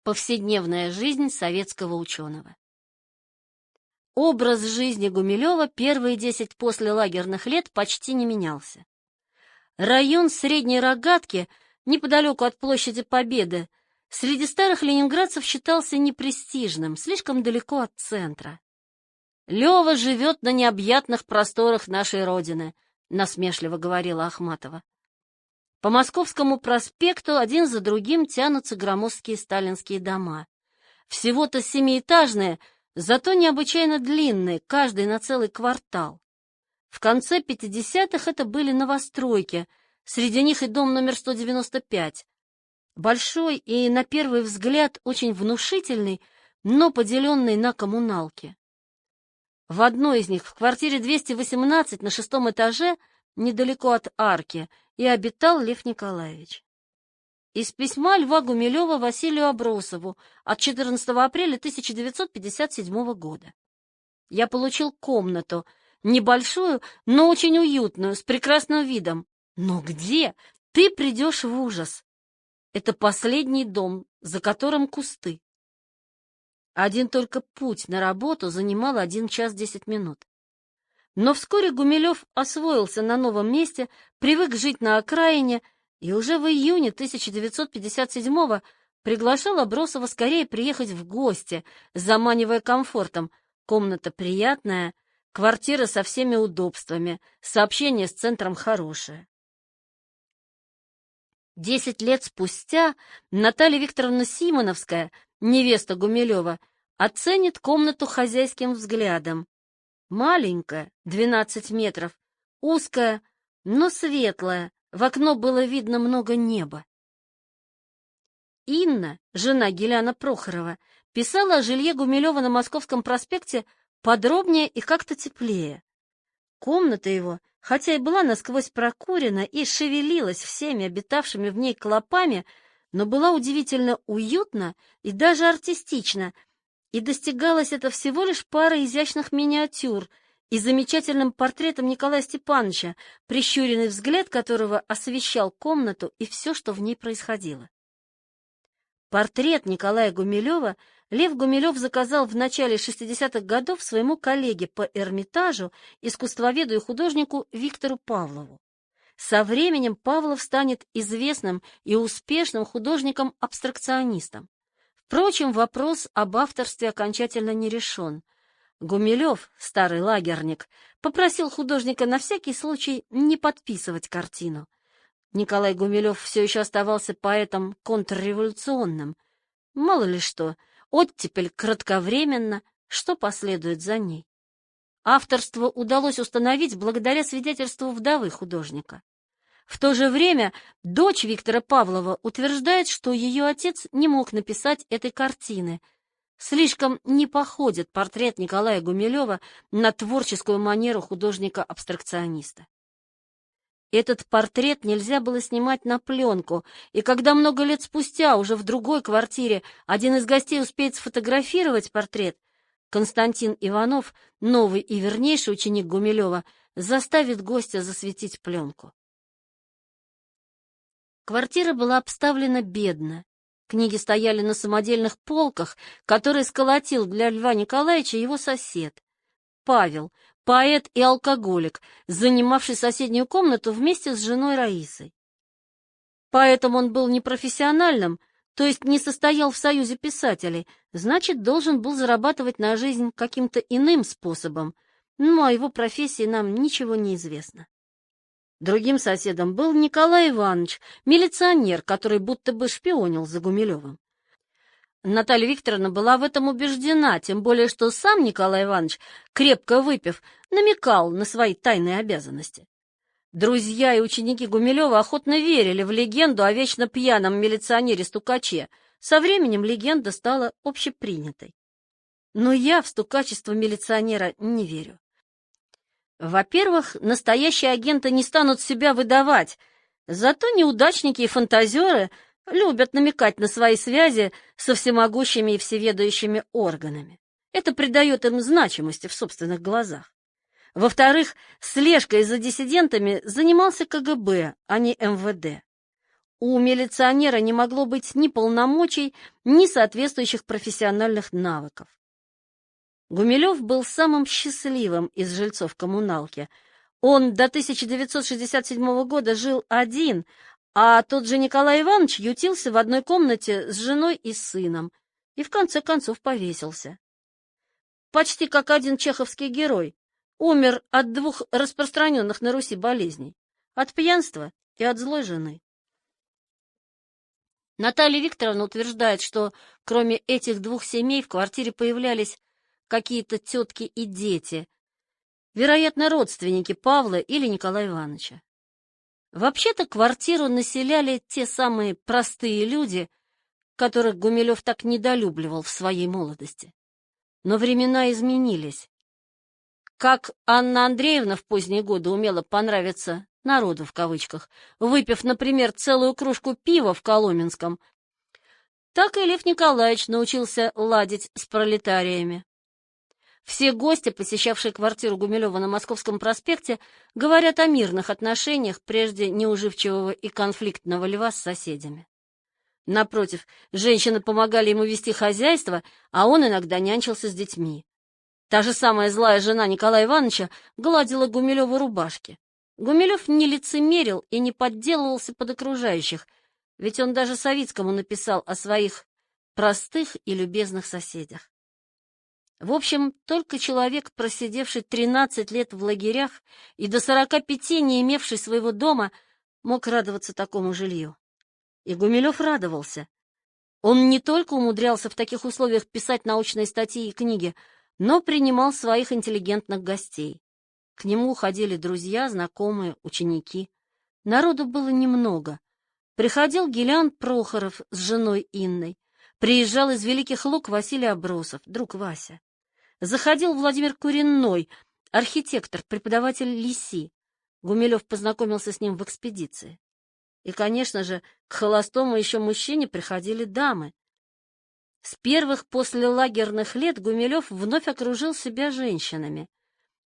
Повседневная жизнь советского ученого. Образ жизни Гумилева первые 10 послелагерных лет почти не менялся. Район Средней Рогатки, неподалеку от площади Победы, среди старых ленинградцев считался непрестижным, слишком далеко от центра. «Лева живет на необъятных просторах нашей Родины», — насмешливо говорила Ахматова. По Московскому проспекту один за другим тянутся громоздкие сталинские дома. Всего-то семиэтажные, зато необычайно длинные, каждый на целый квартал. В конце 50-х это были новостройки, среди них и дом номер 195. Большой и, на первый взгляд, очень внушительный, но поделенный на коммуналки. В одной из них, в квартире 218 на 6-м этаже, недалеко от арки, и обитал Лев Николаевич. Из письма Льва Гумилева Василию Абросову от 14 апреля 1957 года. Я получил комнату, небольшую, но очень уютную, с прекрасным видом. Но где? Ты придешь в ужас. Это последний дом, за которым кусты. Один только путь на работу занимал 1 час 10 минут. Но вскоре Гумилев освоился на новом месте, привык жить на окраине и уже в июне 1957-го приглашал Абросова скорее приехать в гости, заманивая комфортом. Комната приятная, квартира со всеми удобствами, сообщение с центром хорошее. 10 лет спустя Наталья Викторовна Симоновская, невеста Гумилева, оценит комнату хозяйским взглядом. Маленькая, 12 метров, узкая, но светлая, в окно было видно много неба. Инна, жена Гиляна Прохорова, писала о жилье Гумилева на Московском проспекте подробнее и как-то теплее. Комната его, хотя и была насквозь прокурена и шевелилась всеми обитавшими в ней клопами, но была удивительно уютна и даже артистична, и достигалось это всего лишь парой изящных миниатюр и замечательным портретом Николая Степановича, прищуренный взгляд которого освещал комнату и все, что в ней происходило. Портрет Николая Гумилева Лев Гумилев заказал в начале 60-х годов своему коллеге по Эрмитажу, искусствоведу и художнику Виктору Павлову. Со временем Павлов станет известным и успешным художником-абстракционистом. Впрочем, вопрос об авторстве окончательно не решен. Гумилев, старый лагерник, попросил художника на всякий случай не подписывать картину. Николай Гумилев все еще оставался поэтом контрреволюционным. Мало ли что, оттепель кратковременно, что последует за ней. Авторство удалось установить благодаря свидетельству вдовы художника. В то же время дочь Виктора Павлова утверждает, что ее отец не мог написать этой картины. Слишком не походит портрет Николая Гумилева на творческую манеру художника-абстракциониста. Этот портрет нельзя было снимать на пленку, и когда много лет спустя, уже в другой квартире, один из гостей успеет сфотографировать портрет, Константин Иванов, новый и вернейший ученик Гумилева, заставит гостя засветить пленку. Квартира была обставлена бедно. Книги стояли на самодельных полках, которые сколотил для Льва Николаевича его сосед. Павел, поэт и алкоголик, занимавший соседнюю комнату вместе с женой Раисой. Поэтом он был непрофессиональным, то есть не состоял в союзе писателей, значит, должен был зарабатывать на жизнь каким-то иным способом, но о его профессии нам ничего не известно. Другим соседом был Николай Иванович, милиционер, который будто бы шпионил за Гумилевым. Наталья Викторовна была в этом убеждена, тем более что сам Николай Иванович, крепко выпив, намекал на свои тайные обязанности. Друзья и ученики Гумилева охотно верили в легенду о вечно пьяном милиционере-стукаче. Со временем легенда стала общепринятой. Но я в стукачество милиционера не верю. Во-первых, настоящие агенты не станут себя выдавать, зато неудачники и фантазеры любят намекать на свои связи со всемогущими и всеведающими органами. Это придает им значимости в собственных глазах. Во-вторых, слежкой за диссидентами занимался КГБ, а не МВД. у милиционера не могло быть ни полномочий, ни соответствующих профессиональных навыков. Гумилев был самым счастливым из жильцов коммуналки. Он до 1967 года жил один, а тот же Николай Иванович ютился в одной комнате с женой и сыном и в конце концов повесился. Почти как один чеховский герой, умер от двух распространенных на Руси болезней – от пьянства и от злой жены. Наталья Викторовна утверждает, что кроме этих двух семей в квартире появлялись какие-то тетки и дети, вероятно, родственники Павла или Николая Ивановича. Вообще-то квартиру населяли те самые простые люди, которых Гумилев так недолюбливал в своей молодости. Но времена изменились. Как Анна Андреевна в поздние годы умела понравиться «народу» в кавычках, выпив, например, целую кружку пива в Коломенском, так и Лев Николаевич научился ладить с пролетариями. Все гости, посещавшие квартиру Гумилева на Московском проспекте, говорят о мирных отношениях прежде неуживчивого и конфликтного Льва с соседями. Напротив, женщины помогали ему вести хозяйство, а он иногда нянчился с детьми. Та же самая злая жена Николая Ивановича гладила Гумилеву рубашки. Гумилев не лицемерил и не подделывался под окружающих, ведь он даже Савицкому написал о своих простых и любезных соседях. В общем, только человек, просидевший 13 лет в лагерях и до 45 не имевший своего дома, мог радоваться такому жилью. И Гумилев радовался. Он не только умудрялся в таких условиях писать научные статьи и книги, но принимал своих интеллигентных гостей. К нему уходили друзья, знакомые, ученики. Народу было немного. Приходил Гелиан Прохоров с женой Инной. Приезжал из Великих Луг Василий Абросов, друг Вася. Заходил Владимир Куренной, архитектор, преподаватель ЛИСИ. Гумилев познакомился с ним в экспедиции. И, конечно же, к холостому еще мужчине приходили дамы. С первых послелагерных лет Гумилев вновь окружил себя женщинами.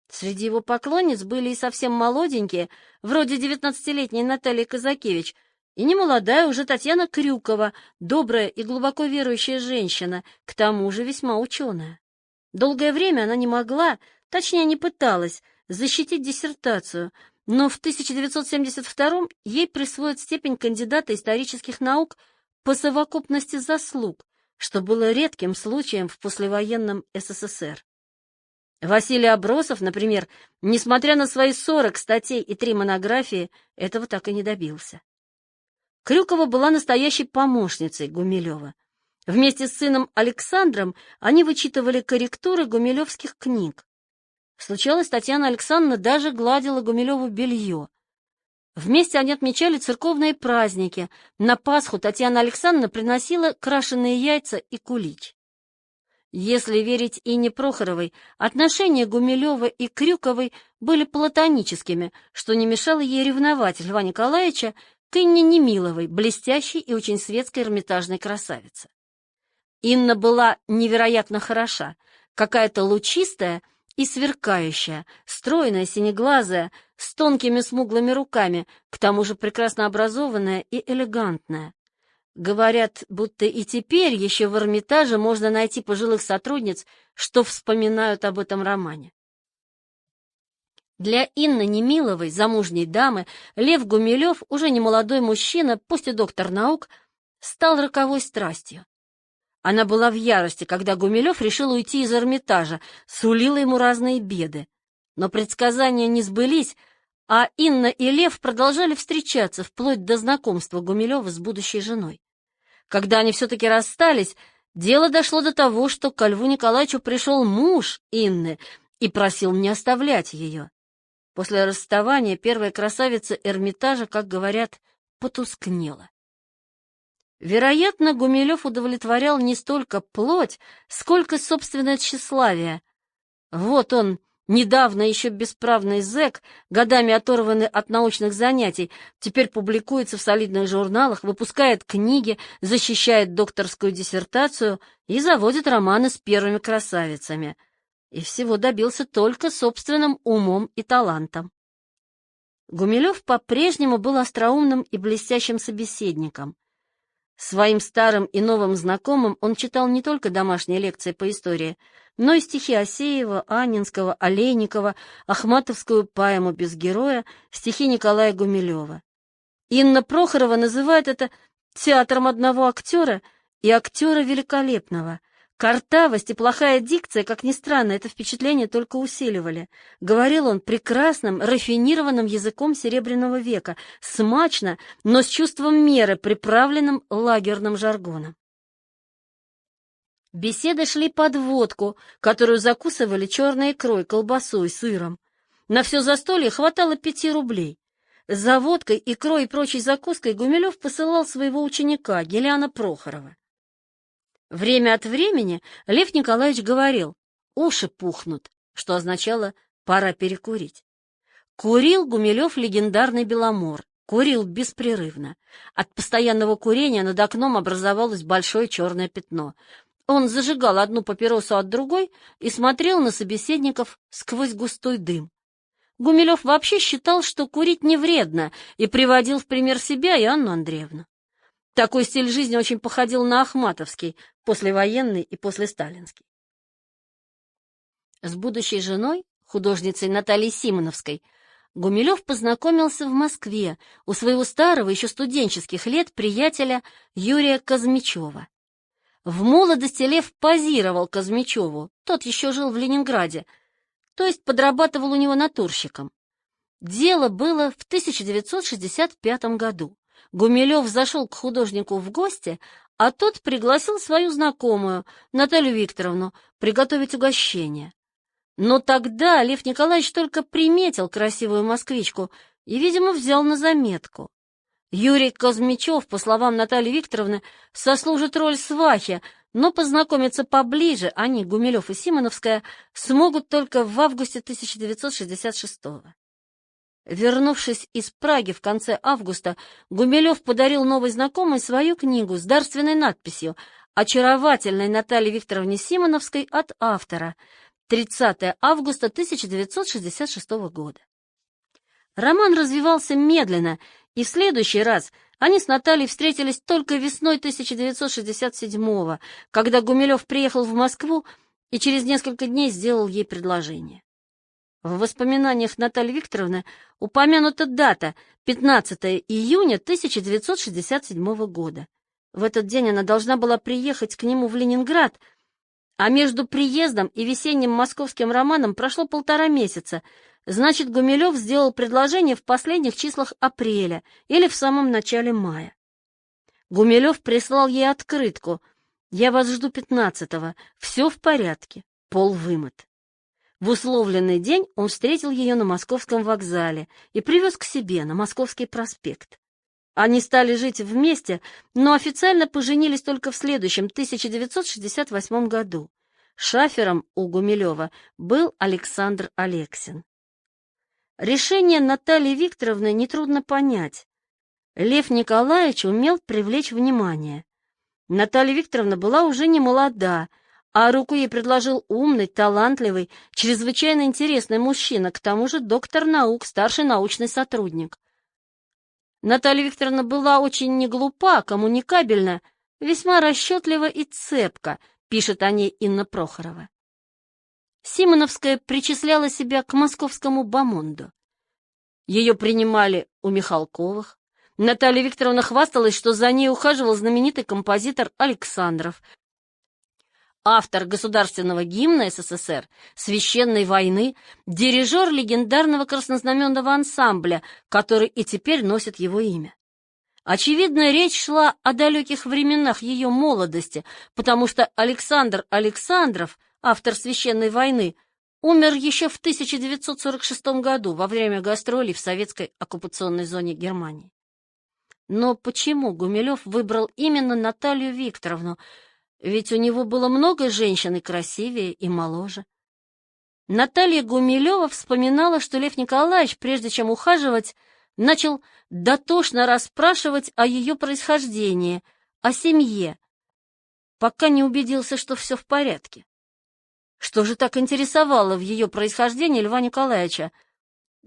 Среди его поклонниц были и совсем молоденькие, вроде 19-летней Натальи Казакевич, и немолодая уже Татьяна Крюкова, добрая и глубоко верующая женщина, к тому же весьма ученая. Долгое время она не могла, точнее не пыталась, защитить диссертацию, но в 1972 ей присвоят степень кандидата исторических наук по совокупности заслуг, что было редким случаем в послевоенном СССР. Василий Абросов, например, несмотря на свои 40 статей и 3 монографии, этого так и не добился. Крюкова была настоящей помощницей Гумилева. Вместе с сыном Александром они вычитывали корректуры гумилевских книг. Случалось, Татьяна Александровна даже гладила Гумилеву белье. Вместе они отмечали церковные праздники. На Пасху Татьяна Александровна приносила крашеные яйца и кулич. Если верить Инне Прохоровой, отношения Гумилева и Крюковой были платоническими, что не мешало ей ревновать Льва Николаевича к Инне Немиловой, блестящей и очень светской эрмитажной красавице. Инна была невероятно хороша, какая-то лучистая и сверкающая, стройная, синеглазая, с тонкими смуглыми руками, к тому же прекрасно образованная и элегантная. Говорят, будто и теперь еще в Эрмитаже можно найти пожилых сотрудниц, что вспоминают об этом романе. Для Инны Немиловой, замужней дамы, Лев Гумилев, уже не молодой мужчина, пусть и доктор наук, стал роковой страстью. Она была в ярости, когда Гумилев решил уйти из Эрмитажа, сулила ему разные беды. Но предсказания не сбылись, а Инна и Лев продолжали встречаться вплоть до знакомства Гумилева с будущей женой. Когда они все-таки расстались, дело дошло до того, что ко Льву Николаевичу пришел муж Инны и просил не оставлять ее. После расставания первая красавица Эрмитажа, как говорят, потускнела. Вероятно, Гумилев удовлетворял не столько плоть, сколько собственное тщеславие. Вот он, недавно еще бесправный зэк, годами оторванный от научных занятий, теперь публикуется в солидных журналах, выпускает книги, защищает докторскую диссертацию и заводит романы с первыми красавицами. И всего добился только собственным умом и талантом. Гумилев по-прежнему был остроумным и блестящим собеседником. Своим старым и новым знакомым он читал не только домашние лекции по истории, но и стихи Асеева, Анненского, Олейникова, ахматовскую поэму «Без героя», стихи Николая Гумилева. Инна Прохорова называет это театром одного актера и актера великолепного. Картавость и плохая дикция, как ни странно, это впечатление только усиливали. Говорил он прекрасным, рафинированным языком Серебряного века, смачно, но с чувством меры, приправленным лагерным жаргоном. Беседы шли под водку, которую закусывали черной икрой, колбасой, сыром. На все застолье хватало 5 рублей. За водкой, икрой и прочей закуской Гумилев посылал своего ученика, Гелиана Прохорова. Время от времени Лев Николаевич говорил: «Уши пухнут», что означало «пора перекурить». Курил Гумилев легендарный Беломор, курил беспрерывно. От постоянного курения над окном образовалось большое черное пятно. Он зажигал одну папиросу от другой и смотрел на собеседников сквозь густой дым. Гумилев вообще считал, что курить не вредно, и приводил в пример себя и Анну Андреевну. Такой стиль жизни очень походил на ахматовский, послевоенный и послесталинский. С будущей женой, художницей Натальей Симоновской, Гумилев познакомился в Москве у своего старого, еще студенческих лет, приятеля Юрия Казмичева. В молодости Лев позировал Казмичеву, тот еще жил в Ленинграде, то есть подрабатывал у него натурщиком. Дело было в 1965 году. Гумилев зашел к художнику в гости, а тот пригласил свою знакомую, Наталью Викторовну, приготовить угощение. Но тогда Лев Николаевич только приметил красивую москвичку и, видимо, взял на заметку. Юрий Казмичев, по словам Натальи Викторовны, сослужит роль свахи, но познакомиться поближе они, Гумилев и Симоновская, смогут только в августе 1966-го. Вернувшись из Праги в конце августа, Гумилев подарил новой знакомой свою книгу с дарственной надписью «Очаровательной Наталье Викторовне Симоновской от автора. 30 августа 1966 года». Роман развивался медленно, и в следующий раз они с Натальей встретились только весной 1967-го, когда Гумилев приехал в Москву и через несколько дней сделал ей предложение. В воспоминаниях Натальи Викторовны упомянута дата — 15 июня 1967 года. В этот день она должна была приехать к нему в Ленинград, а между приездом и весенним московским романом прошло 1,5 месяца. Значит, Гумилев сделал предложение в последних числах апреля или в самом начале мая. Гумилев прислал ей открытку: «Я вас жду 15-го, все в порядке, пол вымыт». В условленный день он встретил ее на Московском вокзале и привез к себе на Московский проспект. Они стали жить вместе, но официально поженились только в следующем, 1968 году. Шафером у Гумилева был Александр Алексин. Решение Натальи Викторовны нетрудно понять. Лев Николаевич умел привлечь внимание. Наталья Викторовна была уже не молода, а руку ей предложил умный, талантливый, чрезвычайно интересный мужчина, к тому же доктор наук, старший научный сотрудник. Наталья Викторовна была очень неглупа, коммуникабельна, весьма расчетлива и цепка, пишет о ней Инна Прохорова. Симоновская причисляла себя к московскому бомонду. Ее принимали у Михалковых. Наталья Викторовна хвасталась, что за ней ухаживал знаменитый композитор Александров, автор государственного гимна СССР, священной войны, дирижер легендарного краснознаменного ансамбля, который и теперь носит его имя. Очевидно, речь шла о далеких временах ее молодости, потому что Александр Александров, автор священной войны, умер еще в 1946 году во время гастролей в советской оккупационной зоне Германии. Но почему Гумилев выбрал именно Наталью Викторовну? Ведь у него было много женщин и красивее, и моложе. Наталья Гумилева вспоминала, что Лев Николаевич, прежде чем ухаживать, начал дотошно расспрашивать о ее происхождении, о семье, пока не убедился, что все в порядке. Что же так интересовало в ее происхождении Льва Николаевича?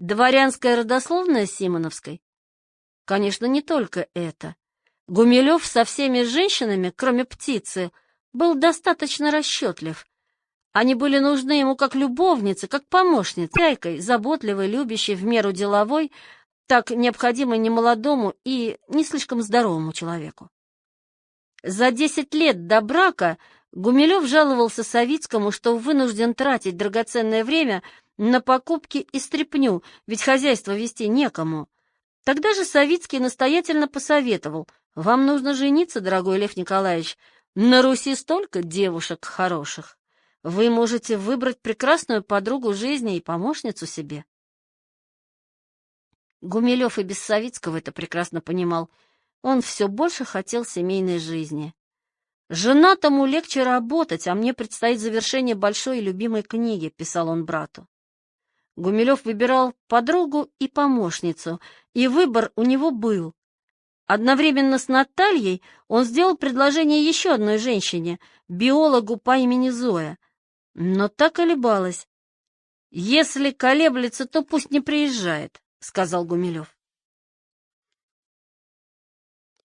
Дворянская родословная Симоновской? Конечно, не только это. Гумилев со всеми женщинами, кроме птицы, был достаточно расчетлив. Они были нужны ему как любовницы, как помощницы, хозяйкой, заботливой, любящей, в меру деловой, так необходимой немолодому и не слишком здоровому человеку. За 10 лет до брака Гумилев жаловался Савицкому, что вынужден тратить драгоценное время на покупки и стряпню, ведь хозяйство вести некому. Тогда же Савицкий настоятельно посоветовал: «Вам нужно жениться, дорогой Лев Николаевич, на Руси столько девушек хороших. Вы можете выбрать прекрасную подругу жизни и помощницу себе». Гумилев и без Савицкого это прекрасно понимал. Он все больше хотел семейной жизни. «Женатому легче работать, а мне предстоит завершение большой и любимой книги», — писал он брату. Гумилев выбирал подругу и помощницу, и выбор у него был. Одновременно с Натальей он сделал предложение еще одной женщине, биологу по имени Зоя, но та колебалась. «Если колеблется, то пусть не приезжает», — сказал Гумилев.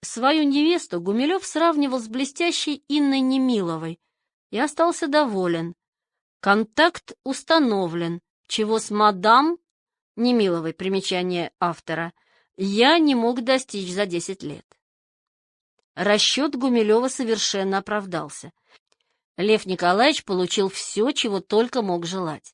Свою невесту Гумилев сравнивал с блестящей Инной Немиловой и остался доволен. Контакт установлен, чего с мадам Немиловой, примечание автора, я не мог достичь за 10 лет. Расчет Гумилева совершенно оправдался. Лев Николаевич получил все, чего только мог желать.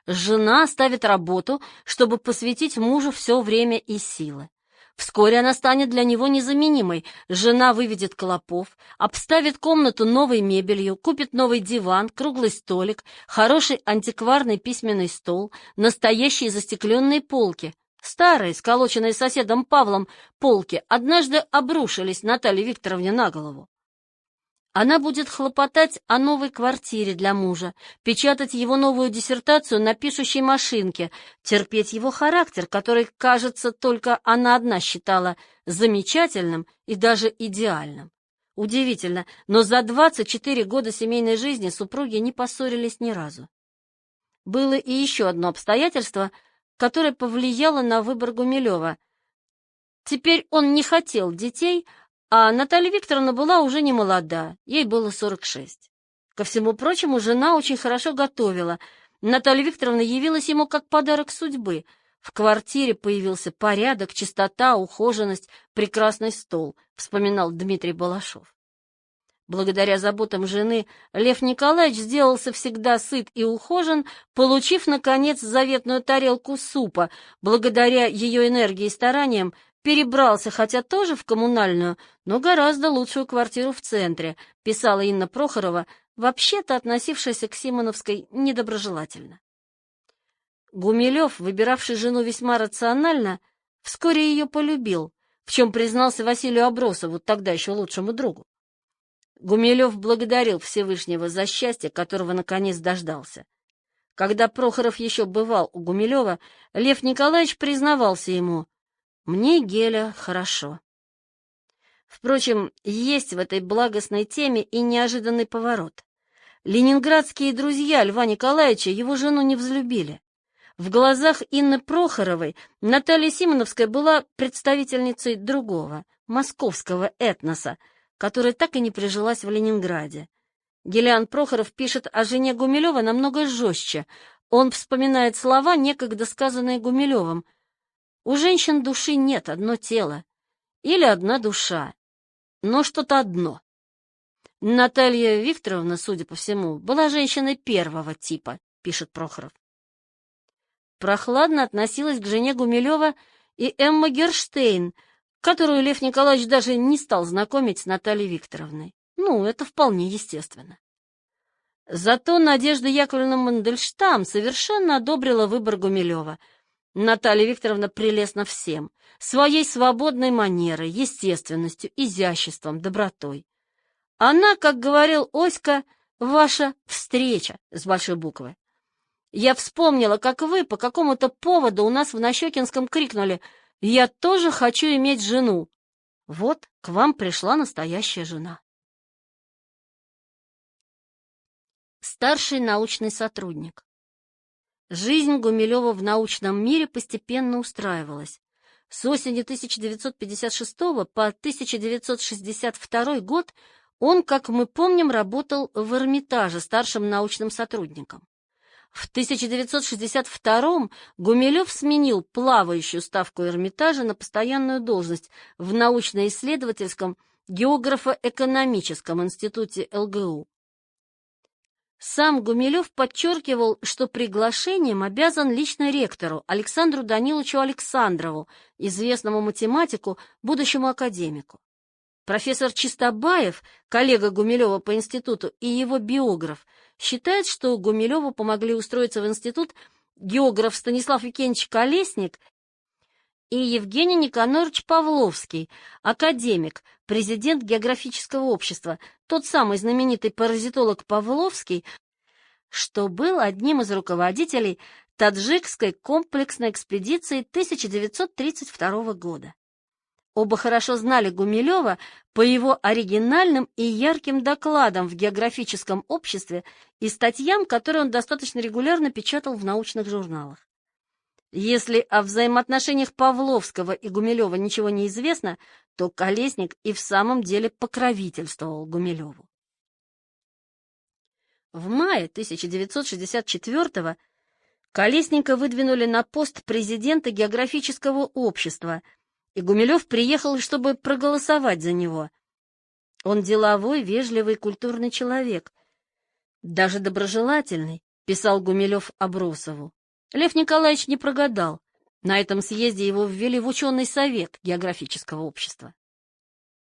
Жена оставит работу, чтобы посвятить мужу все время и силы. Вскоре она станет для него незаменимой. Жена выведет клопов, обставит комнату новой мебелью, купит новый диван, круглый столик, хороший антикварный письменный стол, настоящие застекленные полки. Старые, сколоченные соседом Павлом, полки однажды обрушились Наталье Викторовне на голову. Она будет хлопотать о новой квартире для мужа, печатать его новую диссертацию на пишущей машинке, терпеть его характер, который, кажется, только она одна считала замечательным и даже идеальным. Удивительно, но за 24 года семейной жизни супруги не поссорились ни разу. Было и еще одно обстоятельство, которое повлияло на выбор Гумилева. Теперь он не хотел детей, а Наталья Викторовна была уже не молода, ей было 46. Ко всему прочему, жена очень хорошо готовила. Наталья Викторовна явилась ему как подарок судьбы. В квартире появился порядок, чистота, ухоженность, прекрасный стол, вспоминал Дмитрий Балашов. Благодаря заботам жены Лев Николаевич сделался всегда сыт и ухожен, получив, наконец, заветную тарелку супа. Благодаря ее энергии и стараниям перебрался, хотя тоже в коммунальную, но гораздо лучшую квартиру в центре, писала Инна Прохорова, вообще-то относившаяся к Симоновской недоброжелательно. Гумилев, выбиравший жену весьма рационально, вскоре ее полюбил, в чем признался Василию Абросову, тогда еще лучшему другу. Гумилев благодарил Всевышнего за счастье, которого наконец дождался. Когда Прохоров еще бывал у Гумилева, Лев Николаевич признавался ему: «Мне, Геля, хорошо». Впрочем, есть в этой благостной теме и неожиданный поворот. Ленинградские друзья Льва Николаевича его жену не взлюбили. В глазах Инны Прохоровой Наталья Симоновская была представительницей другого, московского этноса, которая так и не прижилась в Ленинграде. Гелиан Прохоров пишет о жене Гумилева намного жестче. Он вспоминает слова, некогда сказанные Гумилевым: «У женщин души нет, одно тело. Или одна душа, но что-то одно». Наталья Викторовна, судя по всему, была женщиной первого типа, пишет Прохоров. Прохладно относилась к жене Гумилева и Эмма Герштейн, которую Лев Николаевич даже не стал знакомить с Натальей Викторовной. Это вполне естественно. Зато Надежда Яковлевна Мандельштам совершенно одобрила выбор Гумилева. Наталья Викторовна прелестна всем: своей свободной манерой, естественностью, изяществом, добротой. Она, как говорил Оська, ваша встреча с большой буквы. Я вспомнила, как вы по какому-то поводу у нас в Нащекинском крикнули: «Я тоже хочу иметь жену». Вот к вам пришла настоящая жена. Старший научный сотрудник. Жизнь Гумилева в научном мире постепенно устраивалась. С осени 1956 по 1962 год он, как мы помним, работал в Эрмитаже старшим научным сотрудником. В 1962 Гумилев сменил плавающую ставку Эрмитажа на постоянную должность в научно-исследовательском географо-экономическом институте ЛГУ. Сам Гумилев подчеркивал, что приглашением обязан лично ректору Александру Даниловичу Александрову, известному математику, будущему академику. Профессор Чистобаев, коллега Гумилева по институту и его биограф, считает, что Гумилеву помогли устроиться в институт географ Станислав Викентьевич Колесник и Евгений Никонорович Павловский, академик, президент географического общества, тот самый знаменитый паразитолог Павловский, что был одним из руководителей таджикской комплексной экспедиции 1932 года. Оба хорошо знали Гумилева по его оригинальным и ярким докладам в географическом обществе и статьям, которые он достаточно регулярно печатал в научных журналах. Если о взаимоотношениях Павловского и Гумилева ничего не известно, то Колесник и в самом деле покровительствовал Гумилеву. В мае 1964-го Колесника выдвинули на пост президента географического общества, и Гумилев приехал, чтобы проголосовать за него. Он деловой, вежливый, культурный человек, даже доброжелательный, писал Гумилев Абросову. Лев Николаевич не прогадал. На этом съезде его ввели в ученый совет географического общества.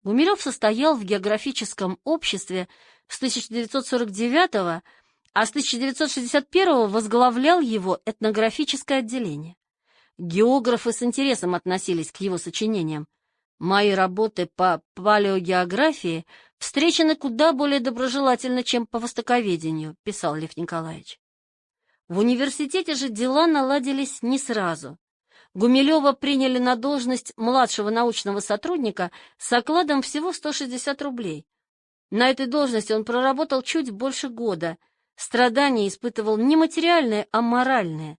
Гумилев состоял в географическом обществе с 1949 а с 1961 возглавлял его этнографическое отделение. Географы с интересом относились к его сочинениям. Мои работы по палеогеографии встречены куда более доброжелательно, чем по востоковедению, писал Лев Николаевич. В университете же дела наладились не сразу. Гумилева приняли на должность младшего научного сотрудника с окладом всего 160 рублей. На этой должности он проработал чуть больше года. Страдания испытывал не материальные, а моральные.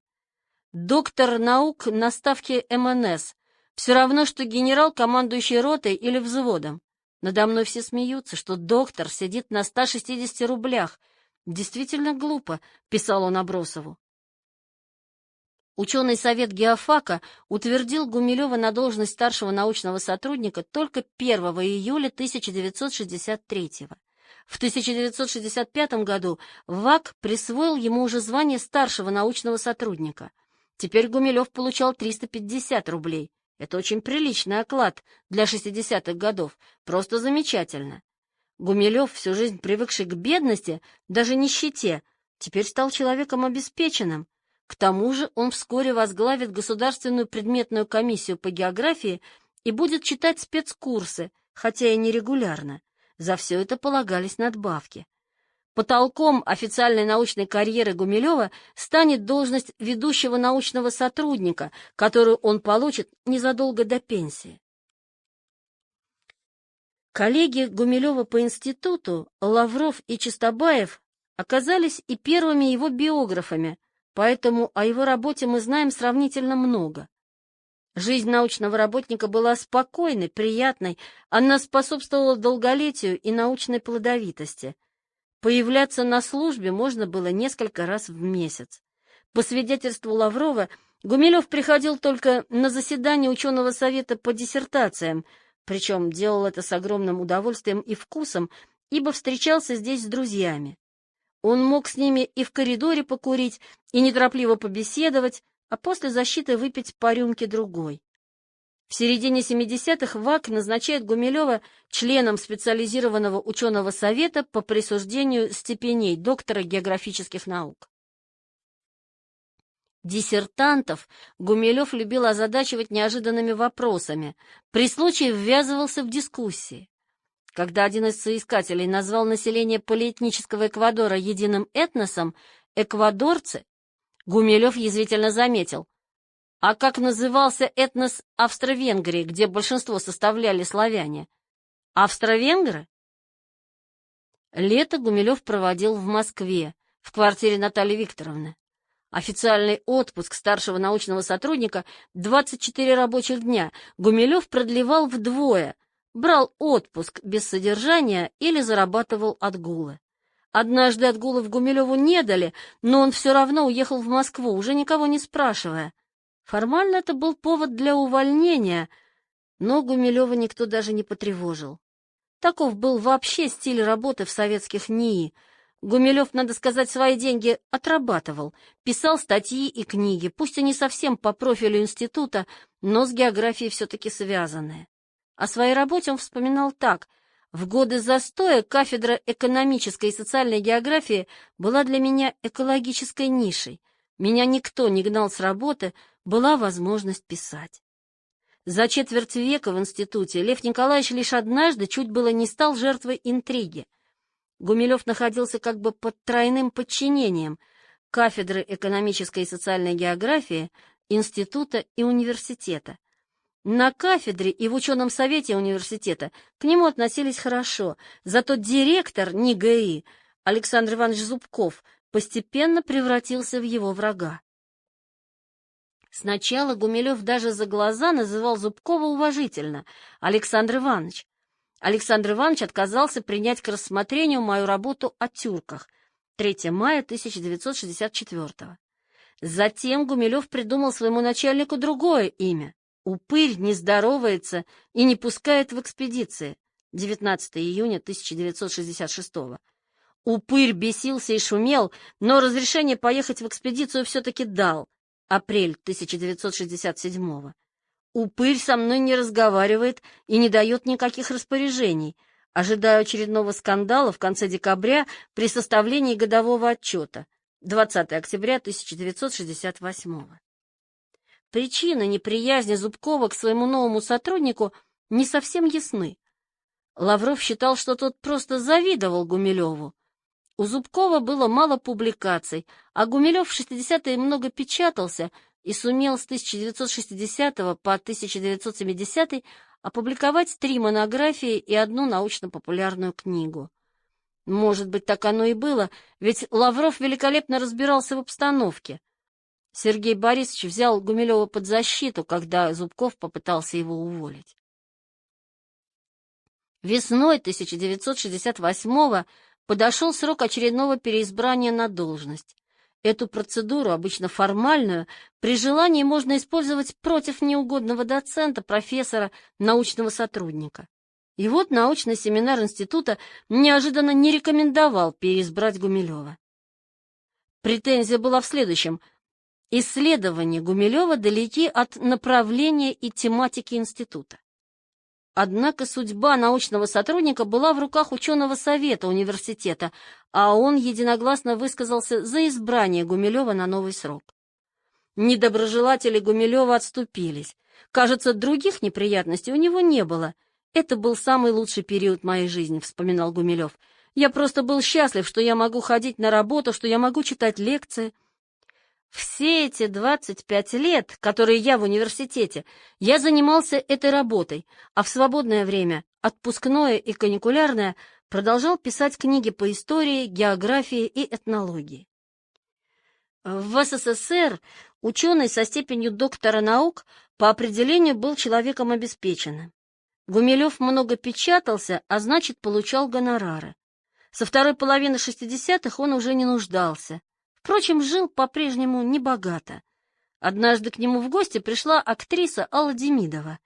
Доктор наук на ставке МНС. Все равно, что генерал, командующий ротой или взводом. Надо мной все смеются, что доктор сидит на 160 рублях. Действительно глупо, писал он Абросову. Ученый совет геофака утвердил Гумилева на должность старшего научного сотрудника только 1 июля 1963 года. В 1965 году ВАК присвоил ему уже звание старшего научного сотрудника. Теперь Гумилев получал 350 рублей. Это очень приличный оклад для 60-х годов, просто замечательно. Гумилев, всю жизнь привыкший к бедности, даже нищете, теперь стал человеком обеспеченным. К тому же он вскоре возглавит Государственную предметную комиссию по географии и будет читать спецкурсы, хотя и нерегулярно. За все это полагались надбавки. Потолком официальной научной карьеры Гумилева станет должность ведущего научного сотрудника, которую он получит незадолго до пенсии. Коллеги Гумилева по институту, Лавров и Чистобаев, оказались и первыми его биографами, поэтому о его работе мы знаем сравнительно много. Жизнь научного работника была спокойной, приятной, она способствовала долголетию и научной плодовитости. Появляться на службе можно было несколько раз в месяц. По свидетельству Лаврова, Гумилев приходил только на заседание ученого совета по диссертациям, причем делал это с огромным удовольствием и вкусом, ибо встречался здесь с друзьями. Он мог с ними и в коридоре покурить, и неторопливо побеседовать, а после защиты выпить по рюмке другой. В середине 70-х ВАК назначает Гумилева членом специализированного ученого совета по присуждению степеней доктора географических наук. Диссертантов Гумилев любил озадачивать неожиданными вопросами, при случае ввязывался в дискуссии. Когда один из соискателей назвал население полиэтнического Эквадора единым этносом, эквадорцы, Гумилев язвительно заметил: а как назывался этнос Австро-Венгрии, где большинство составляли славяне? Австро-венгры? Лето Гумилев проводил в Москве, в квартире Натальи Викторовны. Официальный отпуск старшего научного сотрудника 24 рабочих дня Гумилев продлевал вдвое, брал отпуск без содержания или зарабатывал отгулы. Однажды отгулов Гумилеву не дали, но он все равно уехал в Москву, уже никого не спрашивая. Формально это был повод для увольнения, но Гумилева никто даже не потревожил. Таков был вообще стиль работы в советских НИИ. Гумилев, надо сказать, свои деньги отрабатывал, писал статьи и книги, пусть и не совсем по профилю института, но с географией все-таки связанные. О своей работе он вспоминал так: «В годы застоя кафедра экономической и социальной географии была для меня экологической нишей. Меня никто не гнал с работы, была возможность писать». За четверть века в институте Лев Николаевич лишь однажды чуть было не стал жертвой интриги. Гумилев находился как бы под тройным подчинением кафедры экономической и социальной географии, института и университета. На кафедре и в ученом совете университета к нему относились хорошо, зато директор НИГИ Александр Иванович Зубков постепенно превратился в его врага. Сначала Гумилев даже за глаза называл Зубкова уважительно «Александр Иванович». Александр Иванович отказался принять к рассмотрению мою работу о тюрках 3 мая 1964 года. Затем Гумилев придумал своему начальнику другое имя. «Упырь не здоровается и не пускает в экспедиции» 19 июня 1966 года. Упырь бесился и шумел, но разрешение поехать в экспедицию все-таки дал. Апрель 1967 года. Упырь со мной не разговаривает и не дает никаких распоряжений. Ожидаю очередного скандала в конце декабря при составлении годового отчета. 20 октября 1968 года. Причины неприязни Зубкова к своему новому сотруднику не совсем ясны. Лавров считал, что тот просто завидовал Гумилеву. У Зубкова было мало публикаций, а Гумилев в 60-е много печатался и сумел с 1960 по 1970 опубликовать 3 монографии и 1 научно-популярную книгу. Может быть, так оно и было, ведь Лавров великолепно разбирался в обстановке. Сергей Борисович взял Гумилева под защиту, когда Зубков попытался его уволить. Весной 1968 подошел срок очередного переизбрания на должность. Эту процедуру, обычно формальную, при желании можно использовать против неугодного доцента, профессора, научного сотрудника. И вот научный семинар института неожиданно не рекомендовал переизбрать Гумилева. Претензия была в следующем. Исследования Гумилева далеки от направления и тематики института. Однако судьба научного сотрудника была в руках ученого совета университета, а он единогласно высказался за избрание Гумилева на новый срок. Недоброжелатели Гумилева отступились. Кажется, других неприятностей у него не было. «Это был самый лучший период моей жизни», — вспоминал Гумилев. «Я просто был счастлив, что я могу ходить на работу, что я могу читать лекции». Все эти 25 лет, которые я в университете, я занимался этой работой, а в свободное время, отпускное и каникулярное, продолжал писать книги по истории, географии и этнологии. В СССР ученый со степенью доктора наук по определению был человеком обеспеченным. Гумилев много печатался, а значит, получал гонорары. Со второй половины 60-х он уже не нуждался. Впрочем, жил по-прежнему небогато. Однажды к нему в гости пришла актриса Алла Демидова.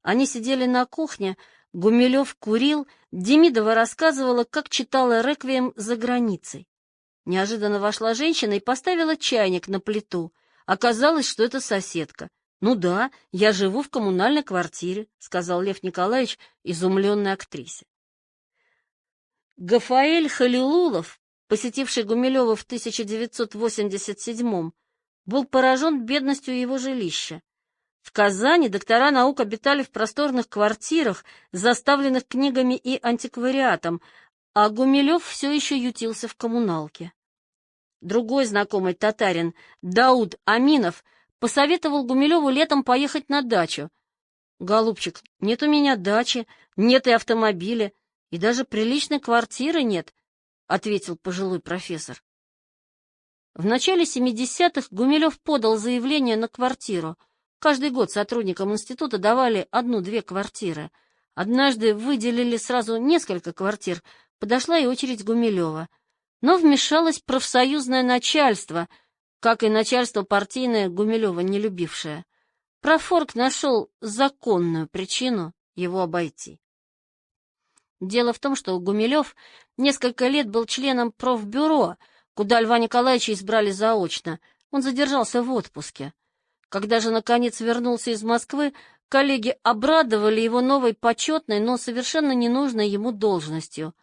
Они сидели на кухне, Гумилев курил, Демидова рассказывала, как читала реквием за границей. Неожиданно вошла женщина и поставила чайник на плиту. Оказалось, что это соседка. «Ну да, я живу в коммунальной квартире», — сказал Лев Николаевич изумленной актрисе. Гафаэль Халилулов, посетивший Гумилева в 1987-м, был поражен бедностью его жилища. В Казани доктора наук обитали в просторных квартирах, заставленных книгами и антиквариатом, а Гумилев все еще ютился в коммуналке. Другой знакомый татарин, Дауд Аминов, посоветовал Гумилеву летом поехать на дачу. «Голубчик, нет у меня дачи, нет и автомобиля, и даже приличной квартиры нет», — ответил пожилой профессор. В начале 70-х Гумилев подал заявление на квартиру. Каждый год сотрудникам института давали 1-2 квартиры. Однажды выделили сразу несколько квартир, подошла и очередь Гумилева. Но вмешалось профсоюзное начальство, как и начальство партийное Гумилева не любившее. Профорг нашел законную причину его обойти. Дело в том, что Гумилев несколько лет был членом профбюро, куда Льва Николаевича избрали заочно. Он задержался в отпуске. Когда же, наконец, вернулся из Москвы, коллеги обрадовали его новой почетной, но совершенно ненужной ему должностью.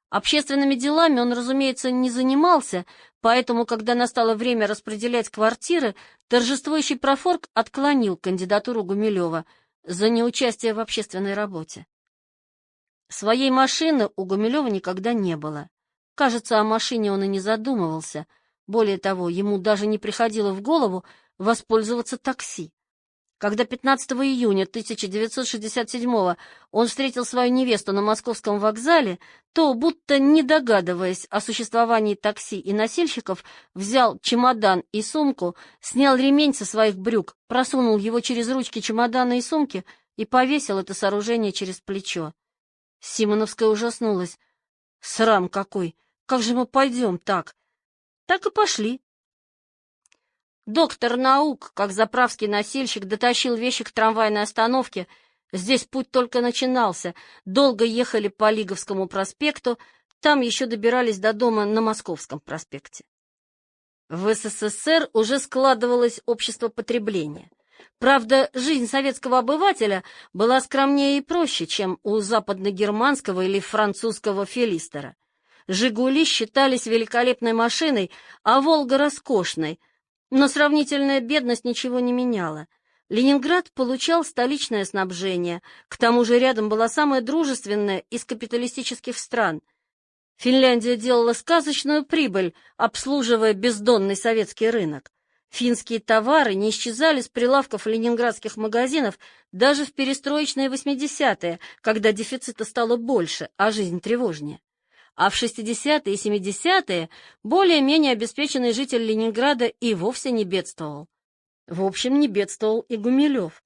Общественными делами он, разумеется, не занимался, поэтому, когда настало время распределять квартиры, торжествующий профорг отклонил кандидатуру Гумилева за неучастие в общественной работе. Своей машины у Гумилева никогда не было. Кажется, о машине он и не задумывался. Более того, ему даже не приходило в голову воспользоваться такси. Когда 15 июня 1967-го он встретил свою невесту на московском вокзале, то, будто не догадываясь о существовании такси и носильщиков, взял чемодан и сумку, снял ремень со своих брюк, просунул его через ручки чемодана и сумки и повесил это сооружение через плечо. Симоновская ужаснулась. «Срам какой! Как же мы пойдем так?» Так и пошли. Доктор наук, как заправский носильщик, дотащил вещи к трамвайной остановке. Здесь путь только начинался. Долго ехали по Лиговскому проспекту, там еще добирались до дома на Московском проспекте. В СССР уже складывалось общество потребления. Правда, жизнь советского обывателя была скромнее и проще, чем у западногерманского или французского филистера. «Жигули» считались великолепной машиной, а «Волга» — роскошной. Но сравнительная бедность ничего не меняла. Ленинград получал столичное снабжение, к тому же рядом была самая дружественная из капиталистических стран. Финляндия делала сказочную прибыль, обслуживая бездонный советский рынок. Финские товары не исчезали с прилавков ленинградских магазинов даже в перестроечные 80-е, когда дефицита стало больше, а жизнь тревожнее. А в 60-е и 70-е более-менее обеспеченный житель Ленинграда и вовсе не бедствовал. В общем, не бедствовал и Гумилев.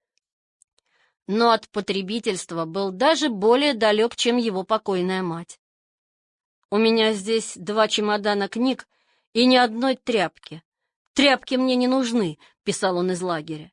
Но от потребительства был даже более далек, чем его покойная мать. «У меня здесь 2 чемодана книг и ни одной тряпки. Тряпки мне не нужны», — писал он из лагеря.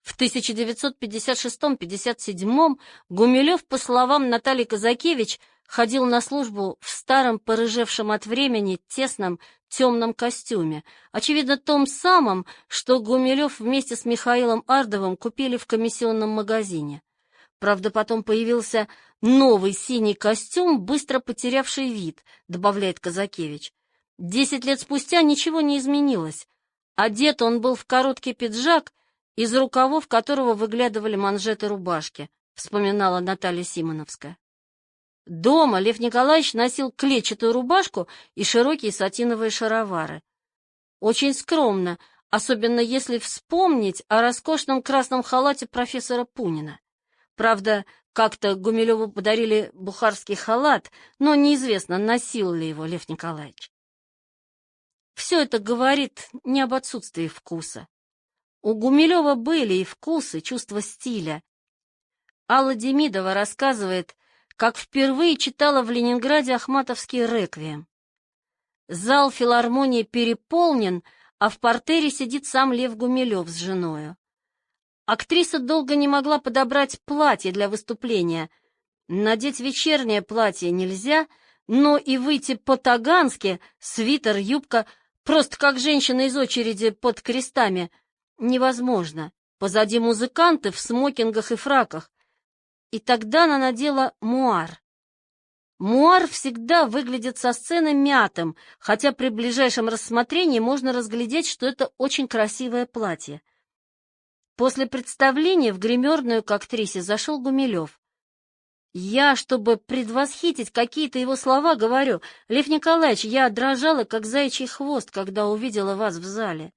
В 1956-57 Гумилев, по словам Натальи Казакевич, ходил на службу в старом, порыжевшем от времени, тесном, темном костюме, очевидно, том самом, что Гумилев вместе с Михаилом Ардовым купили в комиссионном магазине. Правда, потом появился новый синий костюм, быстро потерявший вид, добавляет Казакевич. 10 лет спустя ничего не изменилось. Одет он был в короткий пиджак, из рукавов которого выглядывали манжеты рубашки, вспоминала Наталья Симоновская. Дома Лев Николаевич носил клетчатую рубашку и широкие сатиновые шаровары. Очень скромно, особенно если вспомнить о роскошном красном халате профессора Пунина. Правда, как-то Гумилеву подарили бухарский халат, но неизвестно, носил ли его Лев Николаевич. Все это говорит не об отсутствии вкуса. У Гумилева были и вкус, и чувство стиля. Алла Демидова рассказывает, как впервые читала в Ленинграде ахматовский реквием. Зал филармонии переполнен, а в партере сидит сам Лев Гумилев с женою. Актриса долго не могла подобрать платье для выступления. Надеть вечернее платье нельзя, но и выйти по-тагански, свитер, юбка, просто как женщина из очереди под крестами, невозможно. Позади музыканты в смокингах и фраках. И тогда она надела муар. Муар всегда выглядит со сцены мятым, хотя при ближайшем рассмотрении можно разглядеть, что это очень красивое платье. После представления в гримерную к актрисе зашел Гумилев. Я, чтобы предвосхитить какие-то его слова, говорю: «Лев Николаевич, я дрожала, как заячий хвост, когда увидела вас в зале».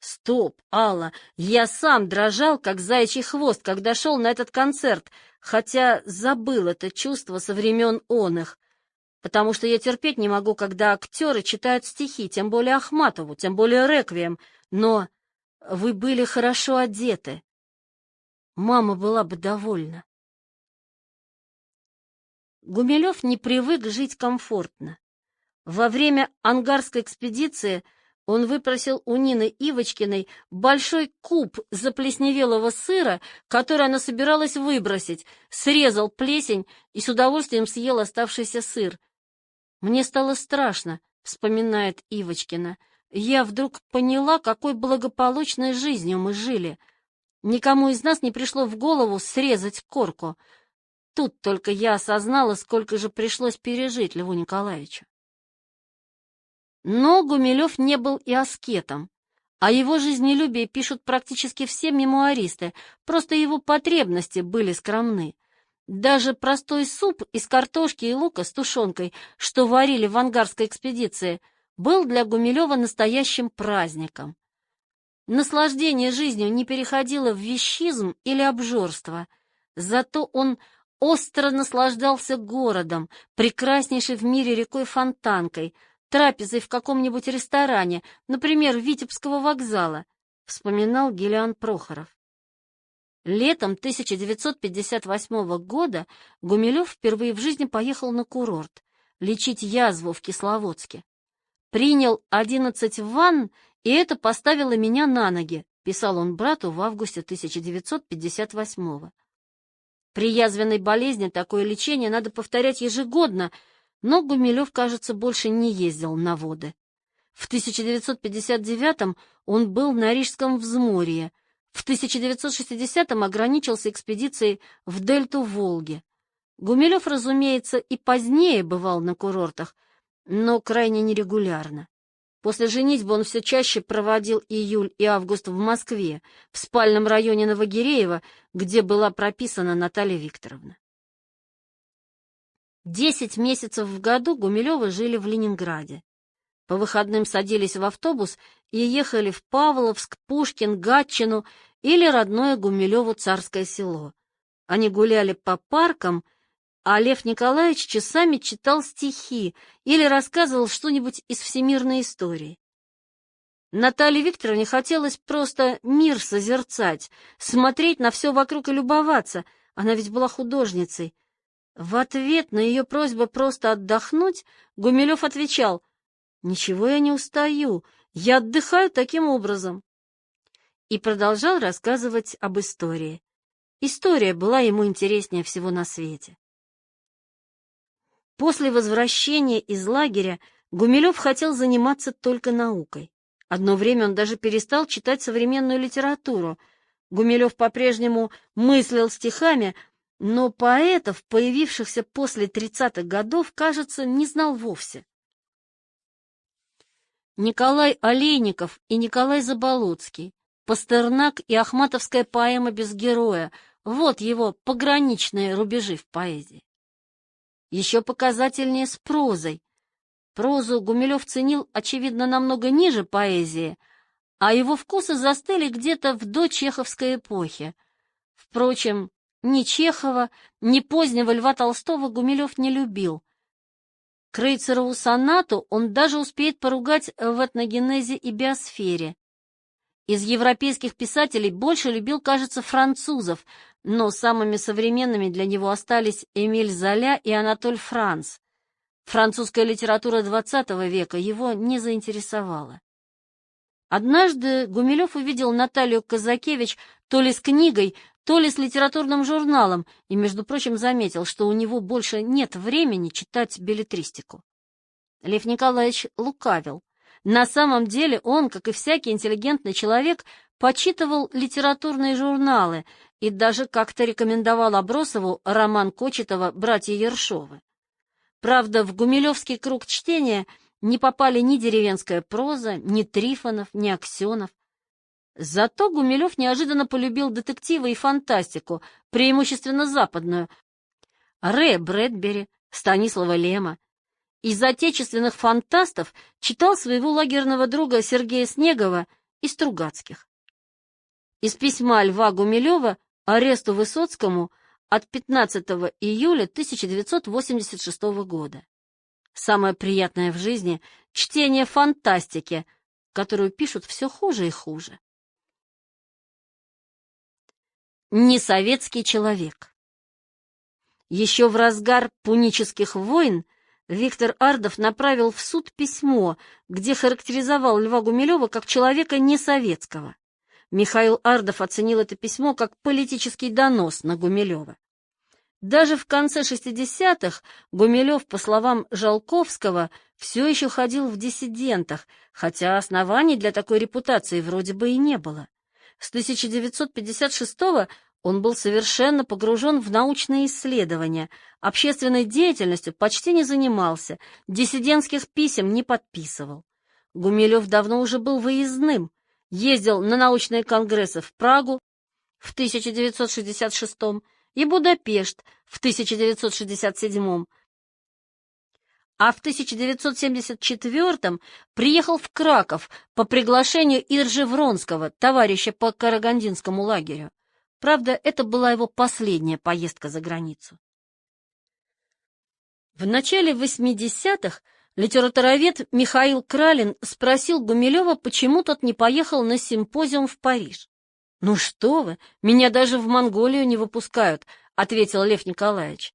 «Стоп, Алла, я сам дрожал, как заячий хвост, когда шел на этот концерт, хотя забыл это чувство со времен оных. потому что я терпеть не могу, когда актеры читают стихи, тем более Ахматову, тем более реквием, но вы были хорошо одеты. Мама была бы довольна. Гумилев не привык жить комфортно. Во время ангарской экспедиции он выпросил у Нины Ивочкиной большой куб заплесневелого сыра, который она собиралась выбросить, срезал плесень и с удовольствием съел оставшийся сыр. «Мне стало страшно», — вспоминает Ивочкина. «Я вдруг поняла, какой благополучной жизнью мы жили. Никому из нас не пришло в голову срезать корку. Тут только я осознала, сколько же пришлось пережить Льву Николаевичу». Но Гумилев не был и аскетом. О его жизнелюбии пишут практически все мемуаристы, просто его потребности были скромны. Даже простой суп из картошки и лука с тушенкой, что варили в ангарской экспедиции, был для Гумилева настоящим праздником. Наслаждение жизнью не переходило в вещизм или обжорство, зато он остро наслаждался городом, прекраснейшей в мире рекой Фонтанкой, трапезой в каком-нибудь ресторане, например, Витебского вокзала, вспоминал Гелиан Прохоров. Летом 1958 года Гумилев впервые в жизни поехал на курорт лечить язву в Кисловодске. «Принял 11 ванн, и это поставило меня на ноги», писал он брату в августе 1958. При язвенной болезни такое лечение надо повторять ежегодно, но Гумилев, кажется, больше не ездил на воды. В 1959-м он был на Рижском взморье, в 1960-м ограничился экспедицией в дельту Волги. Гумилев, разумеется, и позднее бывал на курортах, но крайне нерегулярно. После женитьбы он все чаще проводил июль и август в Москве, в спальном районе Новогиреево, где была прописана Наталья Викторовна. 10 месяцев в году Гумилевы жили в Ленинграде. По выходным садились в автобус и ехали в Павловск, Пушкин, Гатчину или родное Гумилеву Царское Село. Они гуляли по паркам, а Лев Николаевич часами читал стихи или рассказывал что-нибудь из всемирной истории. Наталье Викторовне хотелось просто мир созерцать, смотреть на все вокруг и любоваться, она ведь была художницей. В ответ на ее просьбу просто отдохнуть Гумилев отвечал: «Ничего я не устаю, я отдыхаю таким образом». И продолжал рассказывать об истории. История была ему интереснее всего на свете. После возвращения из лагеря Гумилев хотел заниматься только наукой. Одно время он даже перестал читать современную литературу. Гумилев по-прежнему мыслил стихами, но поэтов, появившихся после 30-х годов, кажется, не знал вовсе. Николай Олейников и Николай Заболоцкий, Пастернак и ахматовская поэма «Без героя» — вот его пограничные рубежи в поэзии. Еще показательнее с прозой. Прозу Гумилев ценил, очевидно, намного ниже поэзии, а его вкусы застыли где-то в дочеховской эпохе. Впрочем, ни Чехова, ни позднего Льва Толстого Гумилев не любил. Крейцерову сонату он даже успеет поругать в этногенезе и биосфере. Из европейских писателей больше любил, кажется, французов, но самыми современными для него остались Эмиль Золя и Анатоль Франц. Французская литература XX века его не заинтересовала. Однажды Гумилев увидел Наталью Казакевич то ли с книгой, то ли с литературным журналом, и, между прочим, заметил, что у него больше нет времени читать беллетристику. Лев Николаевич лукавил. На самом деле он, как и всякий интеллигентный человек, почитывал литературные журналы и даже как-то рекомендовал Абросову роман Кочетова «Братья Ершовы». Правда, в гумилевский круг чтения не попали ни деревенская проза, ни Трифонов, ни Аксенов. Зато Гумилев неожиданно полюбил детективы и фантастику, преимущественно западную, Рэя Брэдбери, Станислава Лема. Из отечественных фантастов читал своего лагерного друга Сергея Снегова и Стругацких. Из письма Льва Гумилева Оресту Высоцкому от 15 июля 1986 года. Самое приятное в жизни — чтение фантастики, которую пишут все хуже и хуже. Несоветский человек. Еще в разгар пунических войн Виктор Ардов направил в суд письмо, где характеризовал Льва Гумилева как человека несоветского. Михаил Ардов оценил это письмо как политический донос на Гумилева. Даже в конце 60-х Гумилев, по словам Жалковского, все еще ходил в диссидентах, хотя оснований для такой репутации вроде бы и не было. С 1956-го он был совершенно погружен в научные исследования, общественной деятельностью почти не занимался, диссидентских писем не подписывал. Гумилев давно уже был выездным, ездил на научные конгрессы в Прагу в 1966 и Будапешт в 1967, а в 1974 приехал в Краков по приглашению Иржи Вронского, товарища по Карагандинскому лагерю. Правда, это была его последняя поездка за границу. В начале 80-х литературовед Михаил Кралин спросил Гумилева, почему тот не поехал на симпозиум в Париж. «Ну что вы, меня даже в Монголию не выпускают», — ответил Лев Николаевич.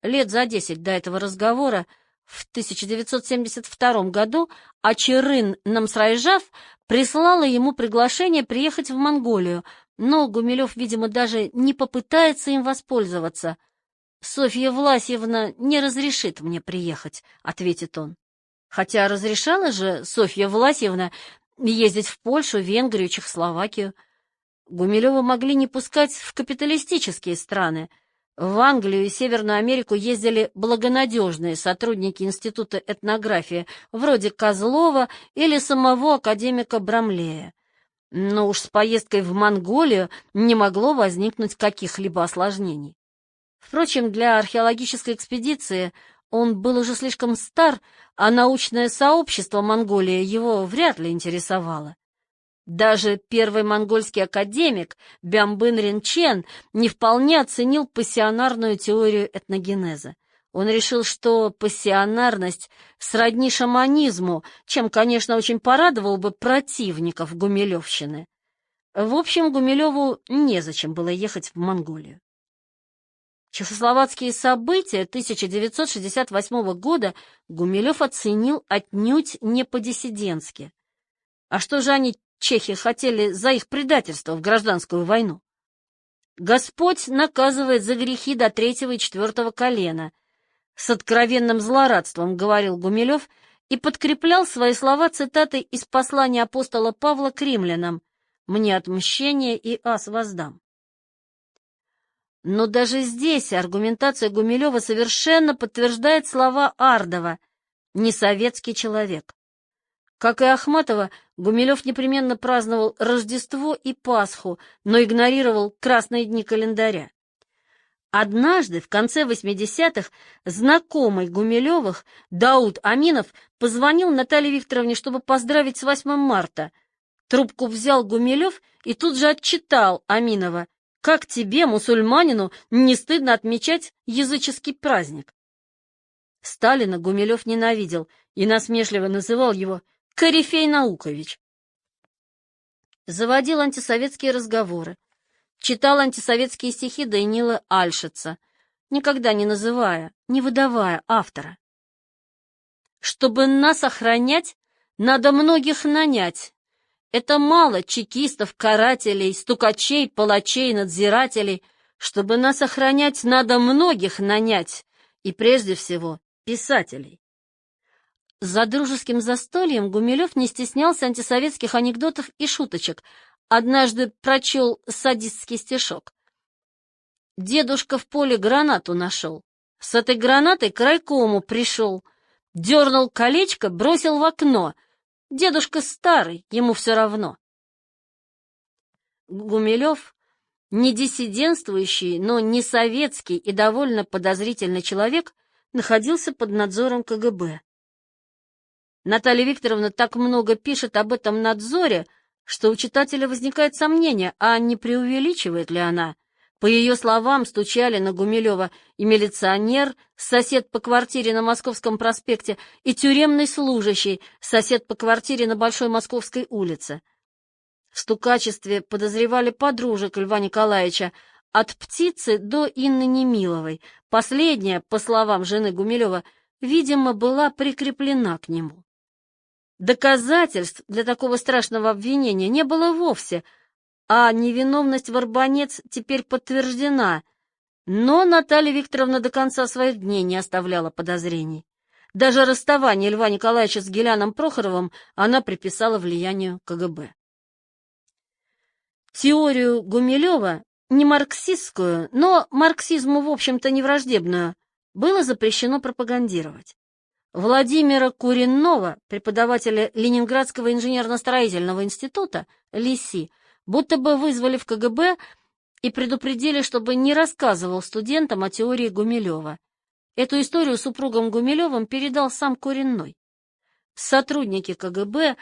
Лет за 10 до этого разговора, в 1972 году, Ачырын Намсрайжав прислала ему приглашение приехать в Монголию, но Гумилев, видимо, даже не попытается им воспользоваться. «Софья Власьевна не разрешит мне приехать», — ответит он. Хотя разрешала же Софья Власьевна ездить в Польшу, Венгрию, Чехословакию. Гумилева могли не пускать в капиталистические страны. В Англию и Северную Америку ездили благонадежные сотрудники Института этнографии, вроде Козлова или самого академика Брамлея. Но уж с поездкой в Монголию не могло возникнуть каких-либо осложнений. Впрочем, для археологической экспедиции он был уже слишком стар, а научное сообщество Монголии его вряд ли интересовало. Даже первый монгольский академик Бямбын Ринчен не вполне оценил пассионарную теорию этногенеза. Он решил, что пассионарность сродни шаманизму, чем, конечно, очень порадовал бы противников гумилевщины. В общем, Гумилеву незачем было ехать в Монголию. Чехословацкие события 1968 года Гумилев оценил отнюдь не по-диссидентски. А что же они, чехи, хотели за их предательство в гражданскую войну? Господь наказывает за грехи до 3-го и 4-го колена. С откровенным злорадством говорил Гумилев и подкреплял свои слова цитатой из послания апостола Павла к римлянам: «Мне отмщение и ас воздам». Но даже здесь аргументация Гумилева совершенно подтверждает слова Ардова: «несоветский человек». Как и Ахматова, Гумилев непременно праздновал Рождество и Пасху, но игнорировал красные дни календаря. Однажды, в конце 80-х, знакомый Гумилевых Дауд Аминов позвонил Наталье Викторовне, чтобы поздравить с 8 марта. Трубку взял Гумилев и тут же отчитал Аминова: «Как тебе, мусульманину, не стыдно отмечать языческий праздник?» Сталина Гумилев ненавидел и насмешливо называл его «Корифей Наукович». Заводил антисоветские разговоры, читал антисоветские стихи Даниила Альшица, никогда не называя, не выдавая автора. «Чтобы нас охранять, надо многих нанять. Это мало чекистов, карателей, стукачей, палачей, надзирателей. Чтобы нас охранять, надо многих нанять, и прежде всего писателей». За дружеским застольем Гумилев не стеснялся антисоветских анекдотов и шуточек. Однажды прочел садистский стишок: «Дедушка в поле гранату нашел. С этой гранатой к райкому пришел. Дернул колечко, бросил в окно. Дедушка старый, ему все равно». Гумилев, не диссидентствующий, но не советский и довольно подозрительный человек, находился под надзором КГБ. Наталья Викторовна так много пишет об этом надзоре, что у читателя возникает сомнение, а не преувеличивает ли она. По ее словам, стучали на Гумилева и милиционер, сосед по квартире на Московском проспекте, и тюремный служащий, сосед по квартире на Большой Московской улице. В стукачестве подозревали подружек Льва Николаевича, от Птицы до Инны Немиловой. Последняя, по словам жены Гумилева, видимо, была прикреплена к нему. Доказательств для такого страшного обвинения не было вовсе, а невиновность Варбанец теперь подтверждена, но Наталья Викторовна до конца своих дней не оставляла подозрений. Даже расставание Льва Николаевича с Гиляном Прохоровым она приписала влиянию КГБ. Теорию Гумилева, не марксистскую, но марксизму, в общем-то, не враждебную, было запрещено пропагандировать. Владимира Куренного, преподавателя Ленинградского инженерно-строительного института, ЛИСИ, будто бы вызвали в КГБ и предупредили, чтобы не рассказывал студентам о теории Гумилева. Эту историю супругам Гумилевым передал сам Куренной. Сотрудники КГБ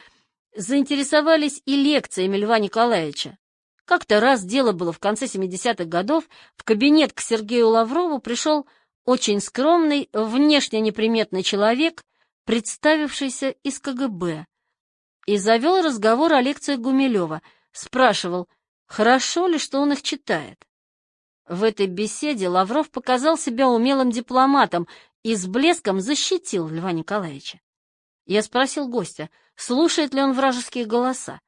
заинтересовались и лекциями Льва Николаевича. Как-то раз, дело было в конце 70-х годов, в кабинет к Сергею Лаврову пришел очень скромный, внешне неприметный человек, представившийся из КГБ, и завел разговор о лекциях Гумилева, спрашивал, хорошо ли, что он их читает. В этой беседе Лавров показал себя умелым дипломатом и с блеском защитил Льва Николаевича. Я спросил гостя, слушает ли он вражеские голоса.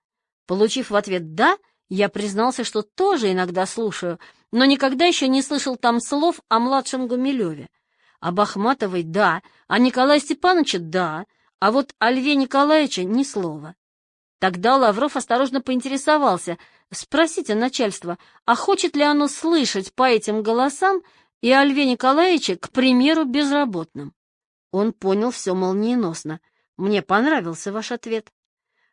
Получив в ответ «да», я признался, что тоже иногда слушаю, но никогда еще не слышал там слов о младшем Гумилеве. Об Ахматовой — да, о Николае Степановиче — да, а вот о Льве Николаевиче — ни слова. Тогда Лавров осторожно поинтересовался, спросите начальство, а хочет ли оно слышать по этим голосам и о Льве Николаевиче, к примеру, безработном? Он понял все молниеносно. Мне понравился ваш ответ.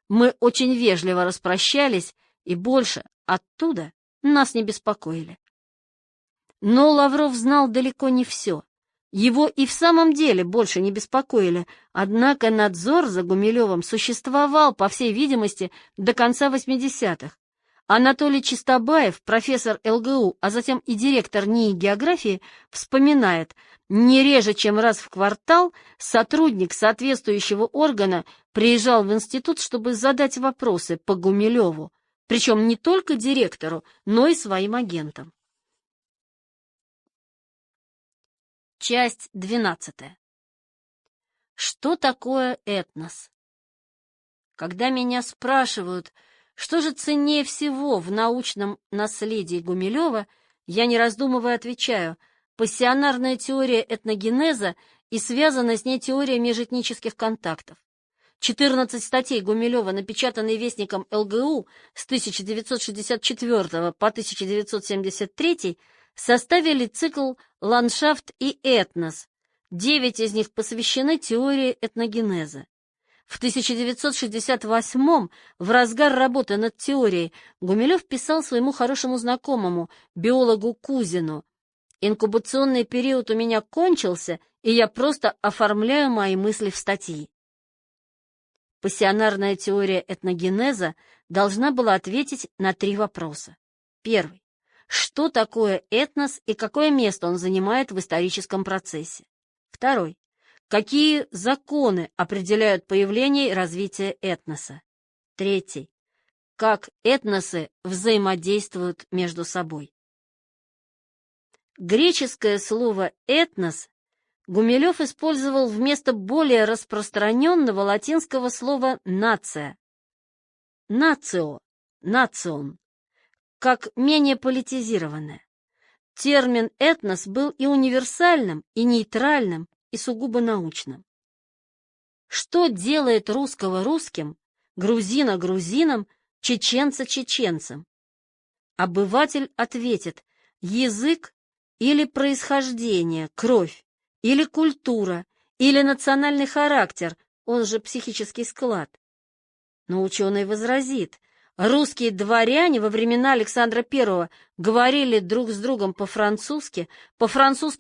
Мы очень вежливо распрощались, и больше оттуда нас не беспокоили. Но Лавров знал далеко не все. Его и в самом деле больше не беспокоили, однако надзор за Гумилевым существовал, по всей видимости, до конца 80-х. Анатолий Чистобаев, профессор ЛГУ, а затем и директор НИИ географии, вспоминает, не реже, чем раз в квартал сотрудник соответствующего органа приезжал в институт, чтобы задать вопросы по Гумилеву, причем не только директору, но и своим агентам. Часть 12. Что такое этнос? Когда меня спрашивают, что же ценнее всего в научном наследии Гумилева, я, не раздумывая, отвечаю: пассионарная теория этногенеза и связанная с ней теория межэтнических контактов. 14 статей Гумилева, напечатанные Вестником ЛГУ с 1964 по 1973, составили цикл «Ландшафт и этнос». 9 из них посвящены теории этногенеза. В 1968 в разгар работы над теорией, Гумилев писал своему хорошему знакомому, биологу Кузину: «Инкубационный период у меня кончился, и я просто оформляю мои мысли в статьи». Пассионарная теория этногенеза должна была ответить на 3 вопроса. Первый. Что такое этнос и какое место он занимает в историческом процессе? Второй. Какие законы определяют появление и развитие этноса? Третий. Как этносы взаимодействуют между собой? Греческое слово «этнос» Гумилев использовал вместо более распространенного латинского слова «нация» — «нацио», «национ», как менее политизированное. Термин «этнос» был и универсальным, и нейтральным, и сугубо научным. Что делает русского русским, грузина грузином, чеченца чеченцем? Обыватель ответит: язык или происхождение, кровь, или культура, или национальный характер, он же психический склад. Но ученый возразит: русские дворяне во времена Александра I говорили друг с другом по-французски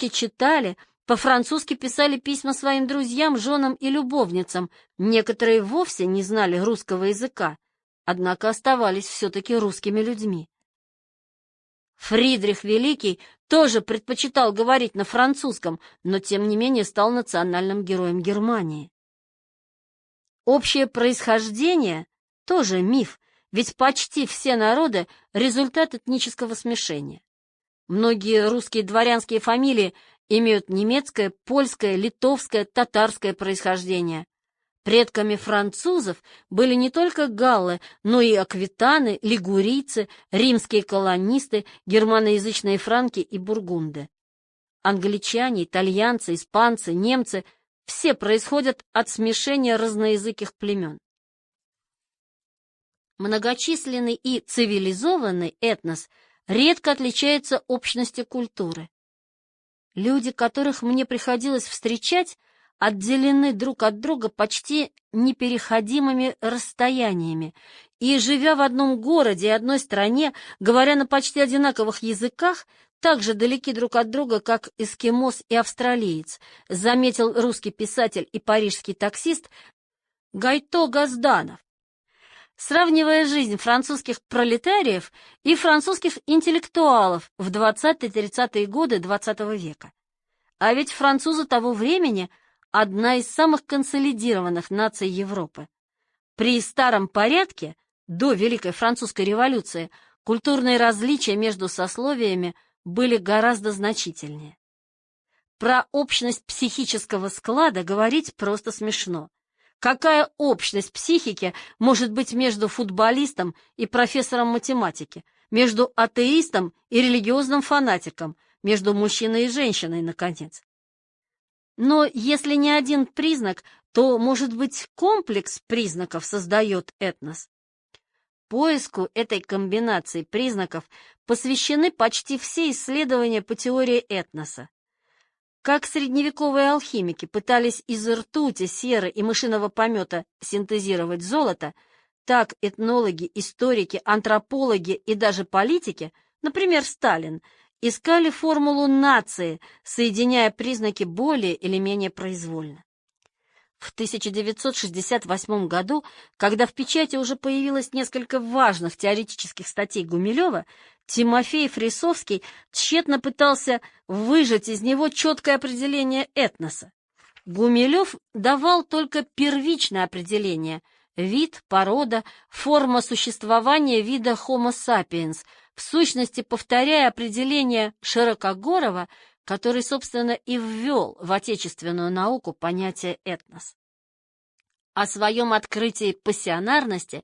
читали, по-французски писали письма своим друзьям, женам и любовницам, некоторые вовсе не знали русского языка, однако оставались все-таки русскими людьми. Фридрих Великий тоже предпочитал говорить на французском, но тем не менее стал национальным героем Германии. Общее происхождение – тоже миф, ведь почти все народы – результат этнического смешения. Многие русские дворянские фамилии имеют немецкое, польское, литовское, татарское происхождение. Предками французов были не только галлы, но и аквитаны, лигурийцы, римские колонисты, германоязычные франки и бургунды. Англичане, итальянцы, испанцы, немцы – все происходят от смешения разноязыких племен. Многочисленный и цивилизованный этнос редко отличается общностью культуры. Люди, которых мне приходилось встречать, отделены друг от друга почти непереходимыми расстояниями, и, живя в одном городе и одной стране, говоря на почти одинаковых языках, так же далеки друг от друга, как эскимос и австралиец, заметил русский писатель и парижский таксист Гайто Газданов, сравнивая жизнь французских пролетариев и французских интеллектуалов в 20-30-е годы XX века. А ведь французы того времени – одна из самых консолидированных наций Европы. При старом порядке, до Великой Французской революции, культурные различия между сословиями были гораздо значительнее. Про общность психического склада говорить просто смешно. Какая общность психики может быть между футболистом и профессором математики, между атеистом и религиозным фанатиком, между мужчиной и женщиной, наконец? Но если не один признак, то, может быть, комплекс признаков создает этнос. Поиску этой комбинации признаков посвящены почти все исследования по теории этноса. Как средневековые алхимики пытались из ртути, серы и мышиного помета синтезировать золото, так этнологи, историки, антропологи и даже политики, например, Сталин, искали формулу нации, соединяя признаки более или менее произвольно. В 1968 году, когда в печати уже появилось несколько важных теоретических статей Гумилева, Тимофей Фрисовский тщетно пытался выжать из него четкое определение этноса. Гумилев давал только первичное определение – вид, порода, форма существования вида Homo sapiens, в сущности повторяя определение Широкогорова, который, собственно, и ввел в отечественную науку понятие «этнос». О своем открытии пассионарности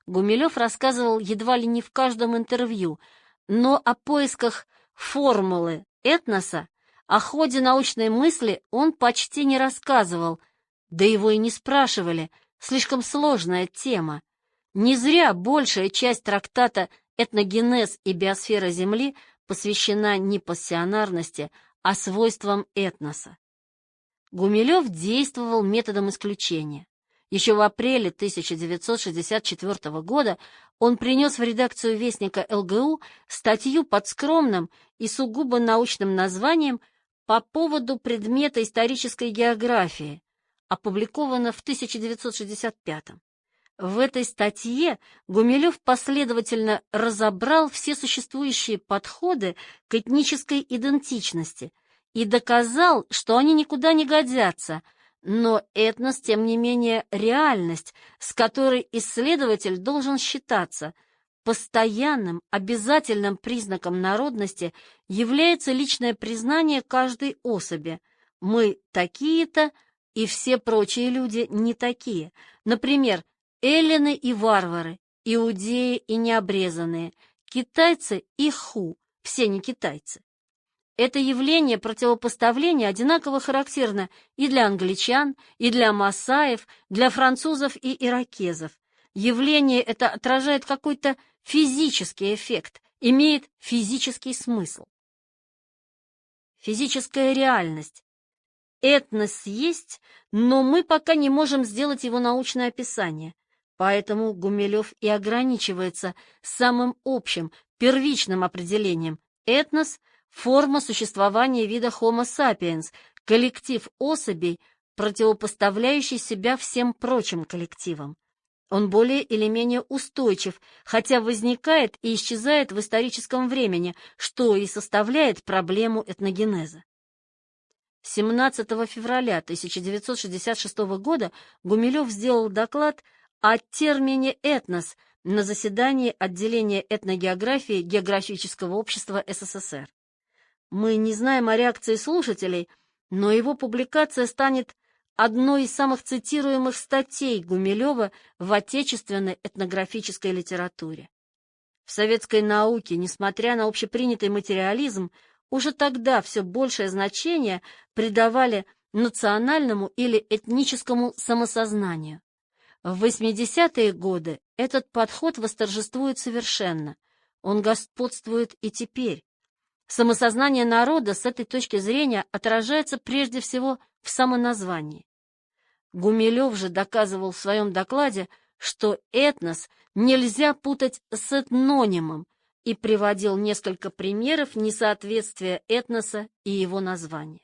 Гумилев рассказывал едва ли не в каждом интервью, но о поисках формулы этноса, о ходе научной мысли он почти не рассказывал, да его и не спрашивали, слишком сложная тема. Не зря большая часть трактата «Этногенез и биосфера Земли» посвящена не пассионарности, а свойствам этноса. Гумилев действовал методом исключения. Еще в апреле 1964 года он принес в редакцию Вестника ЛГУ статью под скромным и сугубо научным названием по поводу предмета исторической географии, опубликовано в 1965. В этой статье Гумилев последовательно разобрал все существующие подходы к этнической идентичности и доказал, что они никуда не годятся, но этнос, тем не менее, реальность, с которой исследователь должен считаться. Постоянным, обязательным признаком народности является личное признание каждой особи. Мы такие-то, и все прочие люди не такие. Например, эллины и варвары, иудеи и необрезанные, китайцы и ху, все не китайцы. Это явление противопоставления одинаково характерно и для англичан, и для масаев, для французов и иракезов. Явление это отражает какой-то физический эффект, имеет физический смысл. Физическая реальность. Этнос есть, но мы пока не можем сделать его научное описание. Поэтому Гумилев и ограничивается самым общим, первичным определением. Этнос – форма существования вида Homo sapiens, коллектив особей, противопоставляющий себя всем прочим коллективам. Он более или менее устойчив, хотя возникает и исчезает в историческом времени, что и составляет проблему этногенеза. 17 февраля 1966 года Гумилев сделал доклад о термине «этнос» на заседании отделения этногеографии Географического общества СССР. Мы не знаем о реакции слушателей, но его публикация станет одной из самых цитируемых статей Гумилева в отечественной этнографической литературе. В советской науке, несмотря на общепринятый материализм, уже тогда все большее значение придавали национальному или этническому самосознанию. В 80-е годы этот подход восторжествует совершенно. Он господствует и теперь. Самосознание народа с этой точки зрения отражается прежде всего в самоназвании. Гумилев же доказывал в своем докладе, что этнос нельзя путать с этнонимом, и приводил несколько примеров несоответствия этноса и его названия.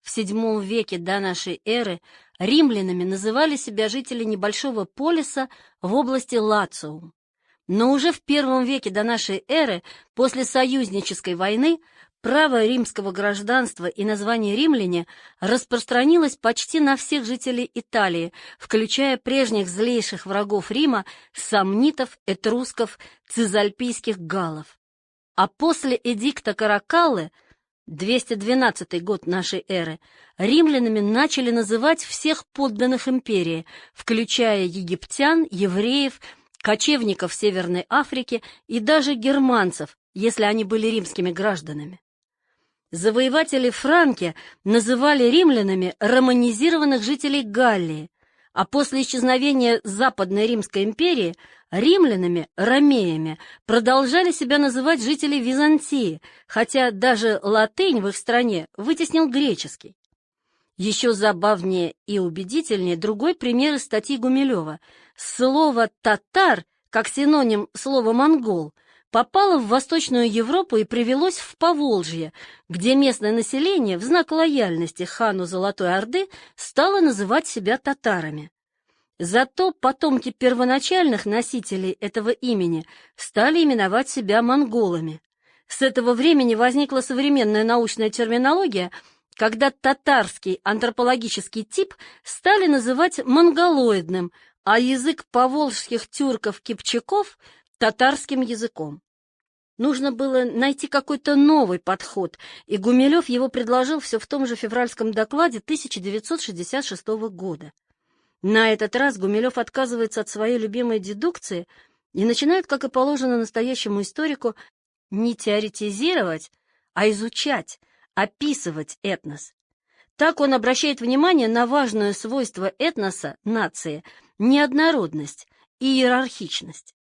В VII веке до нашей эры римлянами называли себя жители небольшого полиса в области Лациум. Но уже в I веке до нашей эры, после союзнической войны, право римского гражданства и название римляне распространилось почти на всех жителей Италии, включая прежних злейших врагов Рима, сомнитов, этрусков, цизальпийских галлов. А после эдикта Каракаллы, 212 год нашей эры, римлянами начали называть всех подданных империи, включая египтян, евреев, кочевников Северной Африки и даже германцев, если они были римскими гражданами. Завоеватели франки называли римлянами романизированных жителей Галлии, а после исчезновения Западной Римской империи римлянами, ромеями, продолжали себя называть жители Византии, хотя даже латынь в их стране вытеснил греческий. Еще забавнее и убедительнее другой пример из статьи Гумилева. Слово «татар», как синоним слова «монгол», попало в Восточную Европу и привелось в Поволжье, где местное население в знак лояльности хану Золотой Орды стало называть себя татарами. Зато потомки первоначальных носителей этого имени стали именовать себя монголами. С этого времени возникла современная научная терминология, когда татарский антропологический тип стали называть монголоидным, а язык поволжских тюрков-кипчаков – татарским языком. Нужно было найти какой-то новый подход, и Гумилев его предложил все в том же февральском докладе 1966 года. На этот раз Гумилев отказывается от своей любимой дедукции и начинает, как и положено настоящему историку, не теоретизировать, а изучать, описывать этнос. Так он обращает внимание на важное свойство этноса, нации, неоднородность и иерархичность.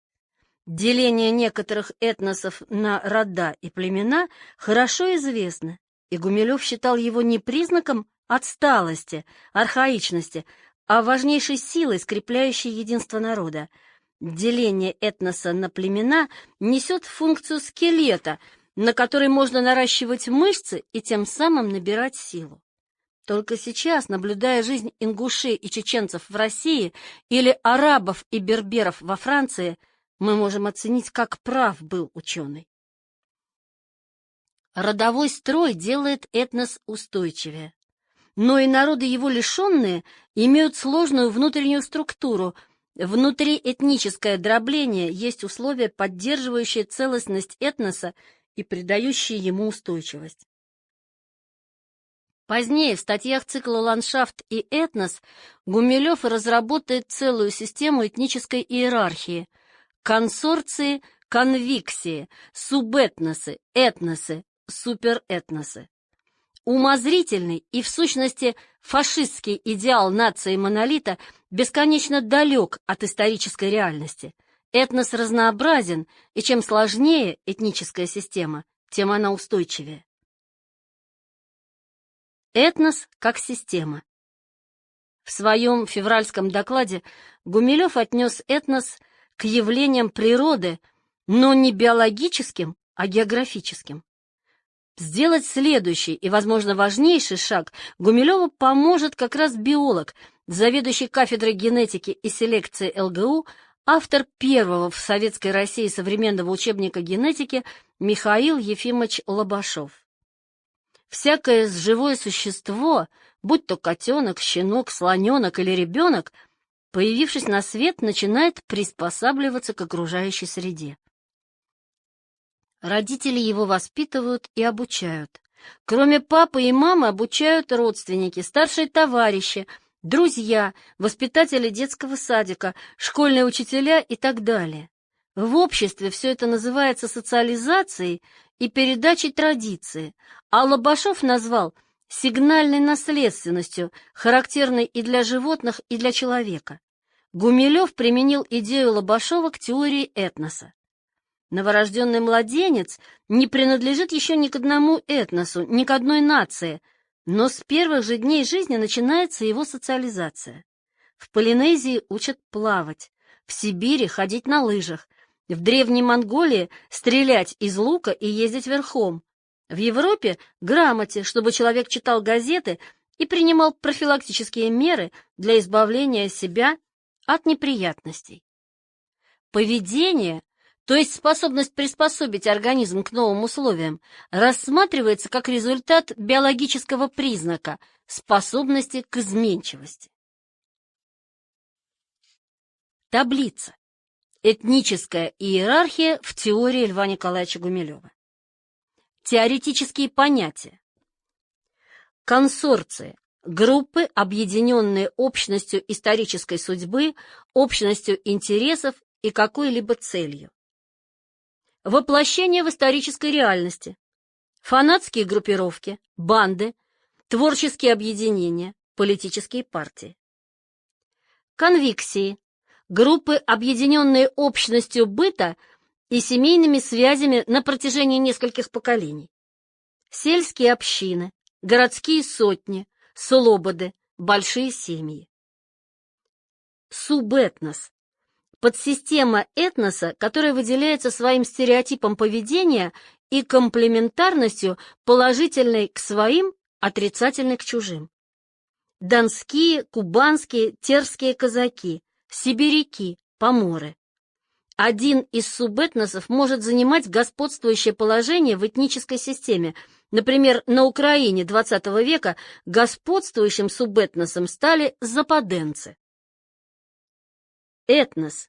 Деление некоторых этносов на рода и племена хорошо известно, и Гумилев считал его не признаком отсталости, архаичности, а важнейшей силой, скрепляющей единство народа. Деление этноса на племена несет функцию скелета, на который можно наращивать мышцы и тем самым набирать силу. Только сейчас, наблюдая жизнь ингушей и чеченцев в России или арабов и берберов во Франции, мы можем оценить, как прав был ученый. Родовой строй делает этнос устойчивее. Но и народы его лишенные имеют сложную внутреннюю структуру. Внутриэтническое дробление есть условие, поддерживающее целостность этноса и придающее ему устойчивость. Позднее в статьях цикла «Ландшафт и этнос» Гумилев разработает целую систему этнической иерархии: консорции, конвиксии, субэтносы, этносы, суперэтносы. Умозрительный и, в сущности, фашистский идеал нации-монолита бесконечно далек от исторической реальности. Этнос разнообразен, и чем сложнее этническая система, тем она устойчивее. Этнос как система. В своем февральском докладе Гумилев отнес этнос к явлениям природы, но не биологическим, а географическим. Сделать следующий и, возможно, важнейший шаг Гумилеву поможет как раз биолог, заведующий кафедрой генетики и селекции ЛГУ, автор первого в Советской России современного учебника генетики Михаил Ефимович Лобашов. Всякое живое существо, будь то котенок, щенок, слоненок или ребенок, появившись на свет, начинает приспосабливаться к окружающей среде. Родители его воспитывают и обучают. Кроме папы и мамы обучают родственники, старшие товарищи, друзья, воспитатели детского садика, школьные учителя и так далее. В обществе все это называется социализацией и передачей традиции, а Лобашов назвал сигнальной наследственностью, характерной и для животных, и для человека. Гумилев применил идею Лобашова к теории этноса. Новорожденный младенец не принадлежит еще ни к одному этносу, ни к одной нации, но с первых же дней жизни начинается его социализация. В Полинезии учат плавать, в Сибири ходить на лыжах, в Древней Монголии стрелять из лука и ездить верхом, в Европе грамоте, чтобы человек читал газеты и принимал профилактические меры для избавления себя от неприятностей. Поведение, то есть способность приспособить организм к новым условиям, рассматривается как результат биологического признака способности к изменчивости. Таблица. Этническая иерархия в теории Льва Николаевича Гумилева. Теоретические понятия. Консорции. Группы, объединенные общностью исторической судьбы, общностью интересов и какой-либо целью. Воплощение в исторической реальности. Фанатские группировки, банды, творческие объединения, политические партии. Конвиксии. Группы, объединенные общностью быта и семейными связями на протяжении нескольких поколений. Сельские общины, городские сотни, слободы, большие семьи. Субэтнос. Подсистема этноса, которая выделяется своим стереотипом поведения и комплементарностью, положительной к своим, отрицательной к чужим. Донские, кубанские, терские казаки, сибиряки, поморы. Один из субэтносов может занимать господствующее положение в этнической системе. Например, на Украине XX века господствующим субэтносом стали западенцы. Этнос.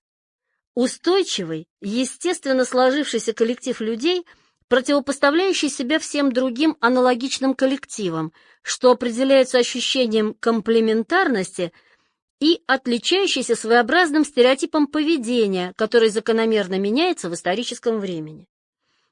Устойчивый, естественно сложившийся коллектив людей, противопоставляющий себя всем другим аналогичным коллективам, что определяется ощущением комплементарности и отличающийся своеобразным стереотипом поведения, который закономерно меняется в историческом времени.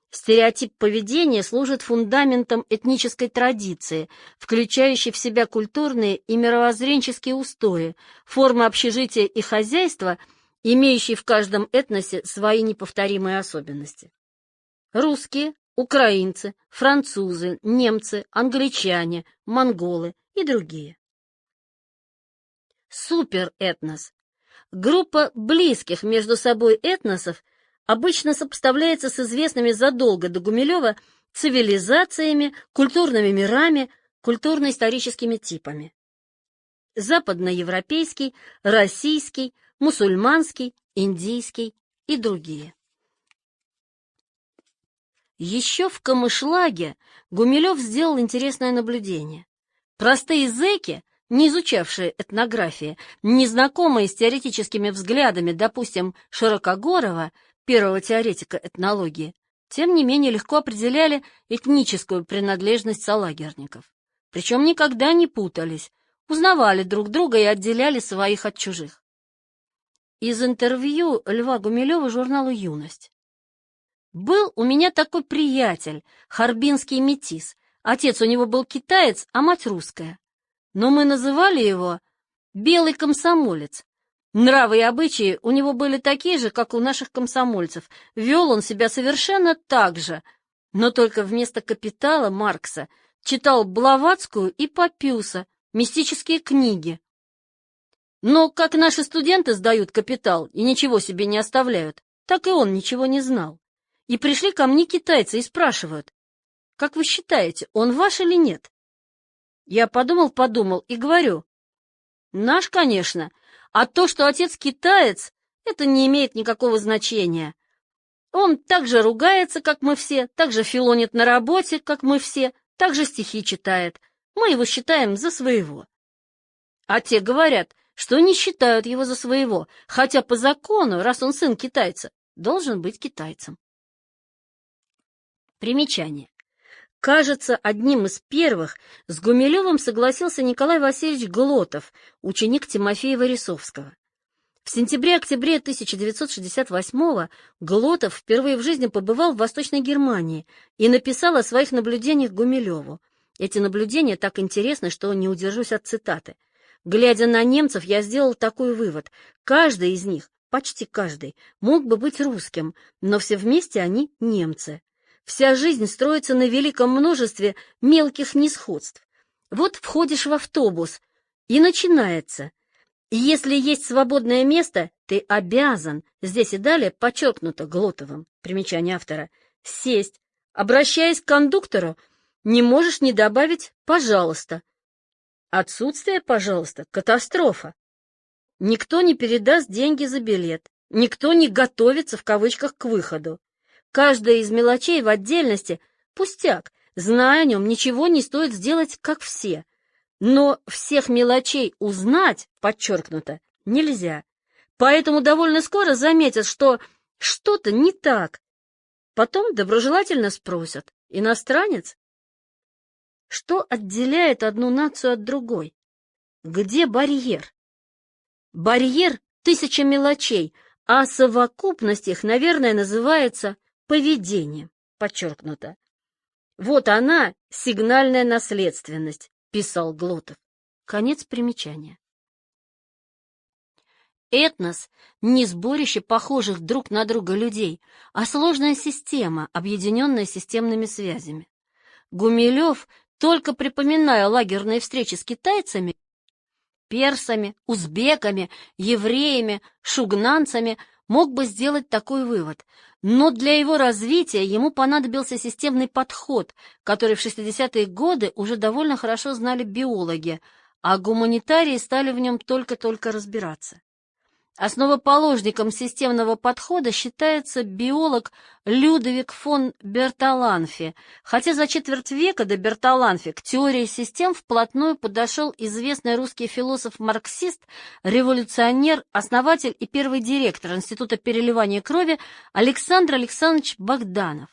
Стереотип поведения служит фундаментом этнической традиции, включающей в себя культурные и мировоззренческие устои, формы общежития и хозяйства, имеющие в каждом этносе свои неповторимые особенности. Русские, украинцы, французы, немцы, англичане, монголы и другие. Суперэтнос. Группа близких между собой этносов обычно сопоставляется с известными задолго до Гумилева цивилизациями, культурными мирами, культурно-историческими типами. Западноевропейский, российский, мусульманский, индийский и другие. Еще в Камышлаге Гумилев сделал интересное наблюдение. Простые зэки, не изучавшие этнографии, не знакомые с теоретическими взглядами, допустим, Широкогорова, первого теоретика этнологии, тем не менее легко определяли этническую принадлежность солагерников. Причем никогда не путались, узнавали друг друга и отделяли своих от чужих. Из интервью Льва Гумилева журналу «Юность». «Был у меня такой приятель, харбинский метис. Отец у него был китаец, а мать русская. Но мы называли его «белый комсомолец». Нравы и обычаи у него были такие же, как у наших комсомольцев. Вел он себя совершенно так же, но только вместо «Капитала» Маркса читал Блаватскую и Папюса, мистические книги. Но как наши студенты сдают «Капитал» и ничего себе не оставляют, так и он ничего не знал. И пришли ко мне китайцы и спрашивают: Как вы считаете, он ваш или нет? Я подумал и говорю: наш, конечно, а то, что отец китаец, это не имеет никакого значения. Он так же ругается, как мы все, так же филонит на работе, как мы все, так же стихи читает. Мы его считаем за своего. А те говорят, что не считают его за своего, хотя по закону, раз он сын китайца, должен быть китайцем. Примечание. Кажется, одним из первых с Гумилевым согласился Николай Васильевич Глотов, ученик Тимофея Варисовского. В сентябре-октябре 1968-го Глотов впервые в жизни побывал в Восточной Германии и написал о своих наблюдениях Гумилеву. Эти наблюдения так интересны, что не удержусь от цитаты. «Глядя на немцев, я сделал такой вывод. Каждый из них, почти каждый, мог бы быть русским, но все вместе они немцы. Вся жизнь строится на великом множестве мелких несходств. Вот входишь в автобус, и начинается. И если есть свободное место, ты обязан, здесь и далее подчеркнуто Глотовым, примечание автора, сесть. Обращаясь к кондуктору, не можешь не добавить «пожалуйста». Отсутствие «пожалуйста» — катастрофа. Никто не передаст деньги за билет, никто не готовится в кавычках к выходу. Каждая из мелочей в отдельности — пустяк, зная о нем, ничего не стоит сделать, как все. Но всех мелочей узнать, подчеркнуто, нельзя. Поэтому довольно скоро заметят, что что-то не так. Потом доброжелательно спросят: иностранец? Что отделяет одну нацию от другой? Где барьер? Барьер — 1000 мелочей, а совокупность их, наверное, называется поведением, подчеркнуто. Вот она, сигнальная наследственность, писал Глотов. Конец примечания. Этнос — не сборище похожих друг на друга людей, а сложная система, объединенная системными связями. Гумилев, только припоминая лагерные встречи с китайцами, персами, узбеками, евреями, шугнанцами, мог бы сделать такой вывод. Но для его развития ему понадобился системный подход, который в 60-е годы уже довольно хорошо знали биологи, а гуманитарии стали в нем только-только разбираться. Основоположником системного подхода считается биолог Людовик фон Берталанфи, хотя за четверть века до Берталанфи к теории систем вплотную подошел известный русский философ-марксист, революционер, основатель и первый директор Института переливания крови Александр Александрович Богданов.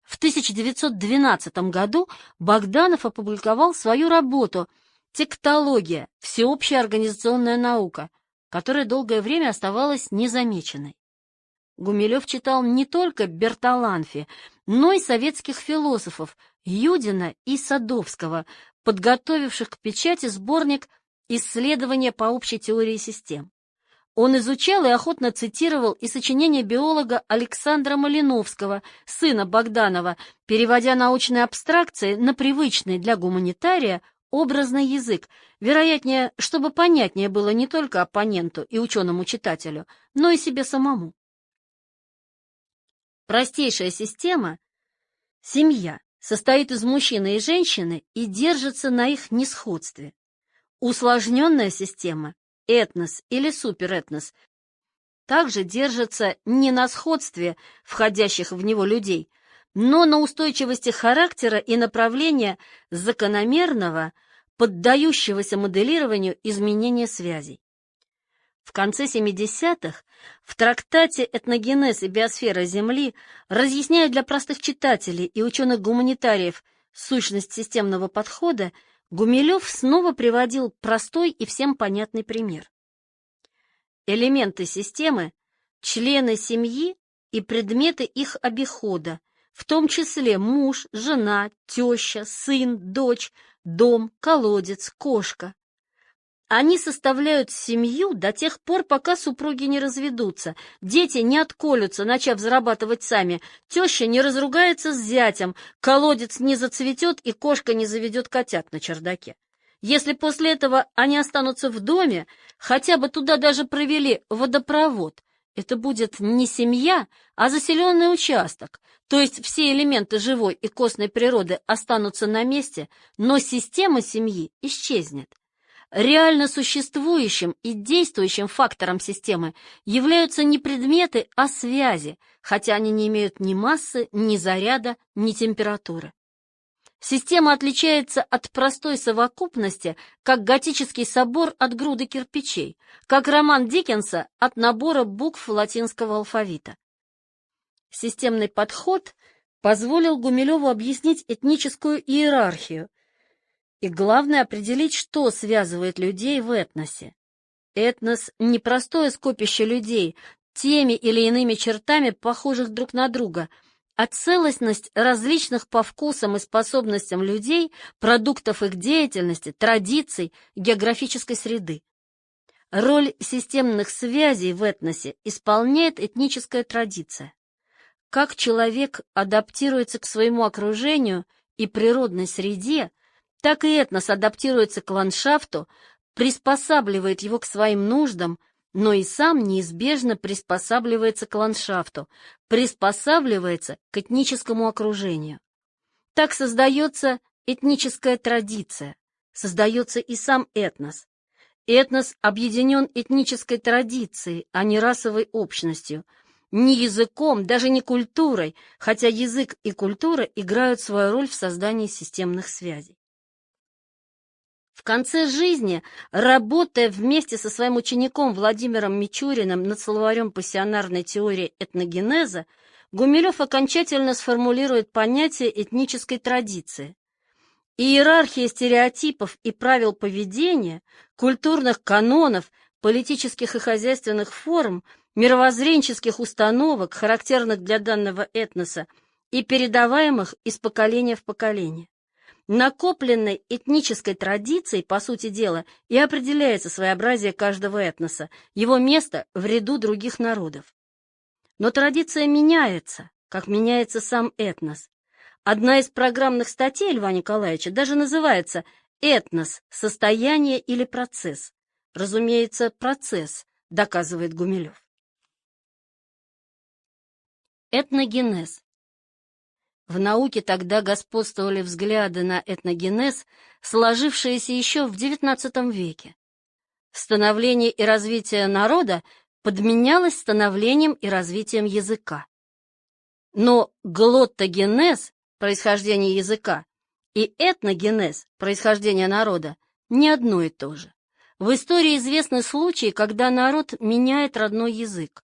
В 1912 году Богданов опубликовал свою работу «Тектология. Всеобщая организационная наука», которая долгое время оставалась незамеченной. Гумилев читал не только Берталанфи, но и советских философов Юдина и Садовского, подготовивших к печати сборник «Исследования по общей теории систем». Он изучал и охотно цитировал и сочинения биолога Александра Малиновского, сына Богданова, переводя научные абстракции на привычный для гуманитария образный язык, вероятнее, чтобы понятнее было не только оппоненту и ученому-читателю, но и себе самому. Простейшая система, семья, состоит из мужчины и женщины и держится на их несходстве. Усложненная система, этнос или суперэтнос, также держится не на сходстве входящих в него людей, но на устойчивости характера и направления закономерного, поддающегося моделированию изменения связей. В конце 70-х в трактате «Этногенез и биосфера Земли», разъясняя для простых читателей и ученых-гуманитариев сущность системного подхода, Гумилев снова приводил простой и всем понятный пример. Элементы системы – члены семьи и предметы их обихода, в том числе муж, жена, теща, сын, дочь, дом, колодец, кошка. Они составляют семью до тех пор, пока супруги не разведутся, дети не отколются, начав зарабатывать сами, теща не разругается с зятем, колодец не зацветет и кошка не заведет котят на чердаке. Если после этого они останутся в доме, хотя бы туда даже провели водопровод, Это будет не семья, а заселенный участок, то есть все элементы живой и костной природы останутся на месте, но система семьи исчезнет. Реально существующим и действующим фактором системы являются не предметы, а связи, хотя они не имеют ни массы, ни заряда, ни температуры. Система отличается от простой совокупности, как готический собор от груды кирпичей, как роман Диккенса от набора букв латинского алфавита. Системный подход позволил Гумилеву объяснить этническую иерархию и, главное, определить, что связывает людей в этносе. Этнос — не простое скопище людей, теми или иными чертами, похожих друг на друга, а целостность различных по вкусам и способностям людей, продуктов их деятельности, традиций, географической среды. Роль системных связей в этносе исполняет этническая традиция. Как человек адаптируется к своему окружению и природной среде, так и этнос адаптируется к ландшафту, приспосабливает его к своим нуждам, но и сам неизбежно приспосабливается к ландшафту, приспосабливается к этническому окружению. Так создается этническая традиция, создается и сам этнос. Этнос объединен этнической традицией, а не расовой общностью, не языком, даже не культурой, хотя язык и культура играют свою роль в создании системных связей. В конце жизни, работая вместе со своим учеником Владимиром Мичуриным над словарем пассионарной теории этногенеза, Гумилев окончательно сформулирует понятие этнической традиции. Иерархия стереотипов и правил поведения, культурных канонов, политических и хозяйственных форм, мировоззренческих установок, характерных для данного этноса и передаваемых из поколения в поколение. Накопленной этнической традицией, по сути дела, и определяется своеобразие каждого этноса, его место в ряду других народов. Но традиция меняется, как меняется сам этнос. Одна из программных статей Льва Николаевича даже называется «Этнос. Состояние или процесс». Разумеется, процесс, доказывает Гумилев. Этногенез. В науке тогда господствовали взгляды на этногенез, сложившиеся еще в XIX веке. Становление и развитие народа подменялось становлением и развитием языка. Но глоттогенез, происхождение языка, и этногенез, происхождение народа, не одно и то же. В истории известны случаи, когда народ меняет родной язык.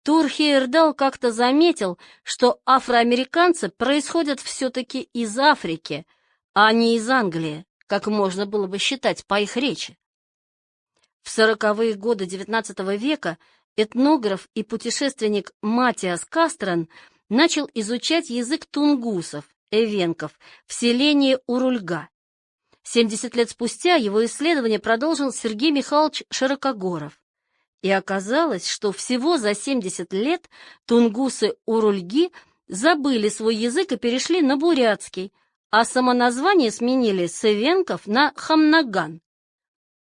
Тур Хейердал как-то заметил, что афроамериканцы происходят все-таки из Африки, а не из Англии, как можно было бы считать по их речи. В 40-е годы XIX века этнограф и путешественник Матиас Кастрен начал изучать язык тунгусов, эвенков, в селении Урульга. 70 лет спустя его исследование продолжил Сергей Михайлович Широкогоров. И оказалось, что всего за 70 лет тунгусы Урульги забыли свой язык и перешли на бурятский, а самоназвание сменили с эвенков на хамнаган.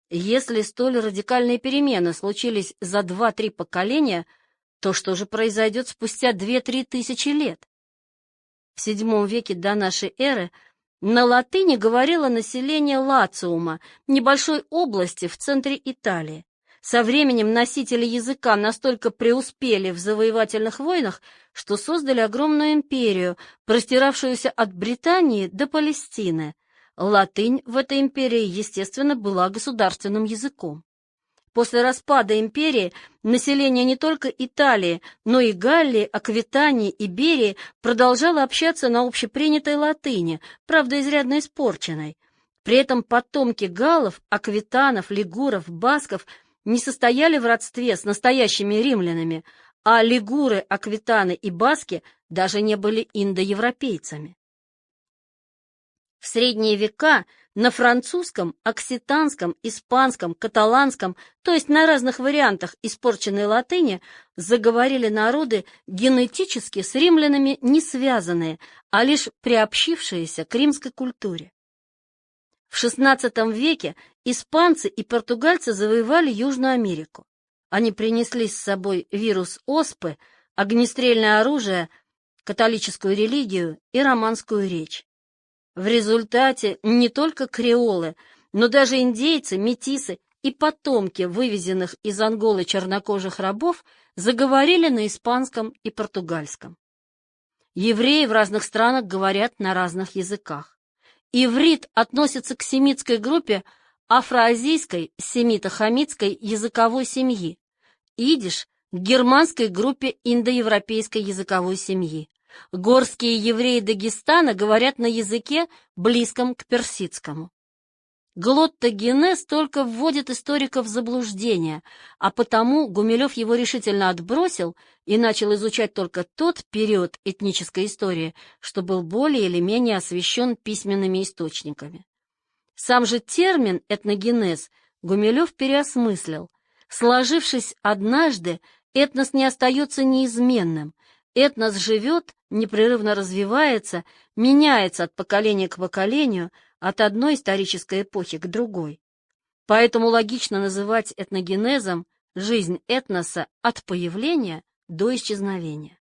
Если столь радикальные перемены случились за 2-3 поколения, то что же произойдет спустя 2-3 тысячи лет? В VII веке до нашей эры на латыни говорило население Лациума, небольшой области в центре Италии. Со временем носители языка настолько преуспели в завоевательных войнах, что создали огромную империю, простиравшуюся от Британии до Палестины. Латынь в этой империи, естественно, была государственным языком. После распада империи население не только Италии, но и Галлии, Аквитании, Иберии продолжало общаться на общепринятой латыни, правда, изрядно испорченной. При этом потомки галлов, аквитанов, лигуров, басков не состояли в родстве с настоящими римлянами, а лигуры, аквитаны и баски даже не были индоевропейцами. В средние века на французском, окситанском, испанском, каталанском, то есть на разных вариантах испорченной латыни, заговорили народы, генетически с римлянами не связанные, а лишь приобщившиеся к римской культуре. В XVI веке испанцы и португальцы завоевали Южную Америку. Они принесли с собой вирус оспы, огнестрельное оружие, католическую религию и романскую речь. В результате не только креолы, но даже индейцы, метисы и потомки вывезенных из Анголы чернокожих рабов заговорили на испанском и португальском. Евреи в разных странах говорят на разных языках. Иврит относится к семитской группе афроазийской семито-хамитской языковой семьи, идиш — к германской группе индоевропейской языковой семьи. Горские евреи Дагестана говорят на языке, близком к персидскому. Глоттогенез только вводит историков в заблуждение, а потому Гумилев его решительно отбросил и начал изучать только тот период этнической истории, что был более или менее освещен письменными источниками. Сам же термин «этногенез» Гумилев переосмыслил. Сложившись однажды, этнос не остается неизменным. Этнос живет, непрерывно развивается, меняется от поколения к поколению, от одной исторической эпохи к другой. Поэтому логично называть этногенезом жизнь этноса от появления до исчезновения.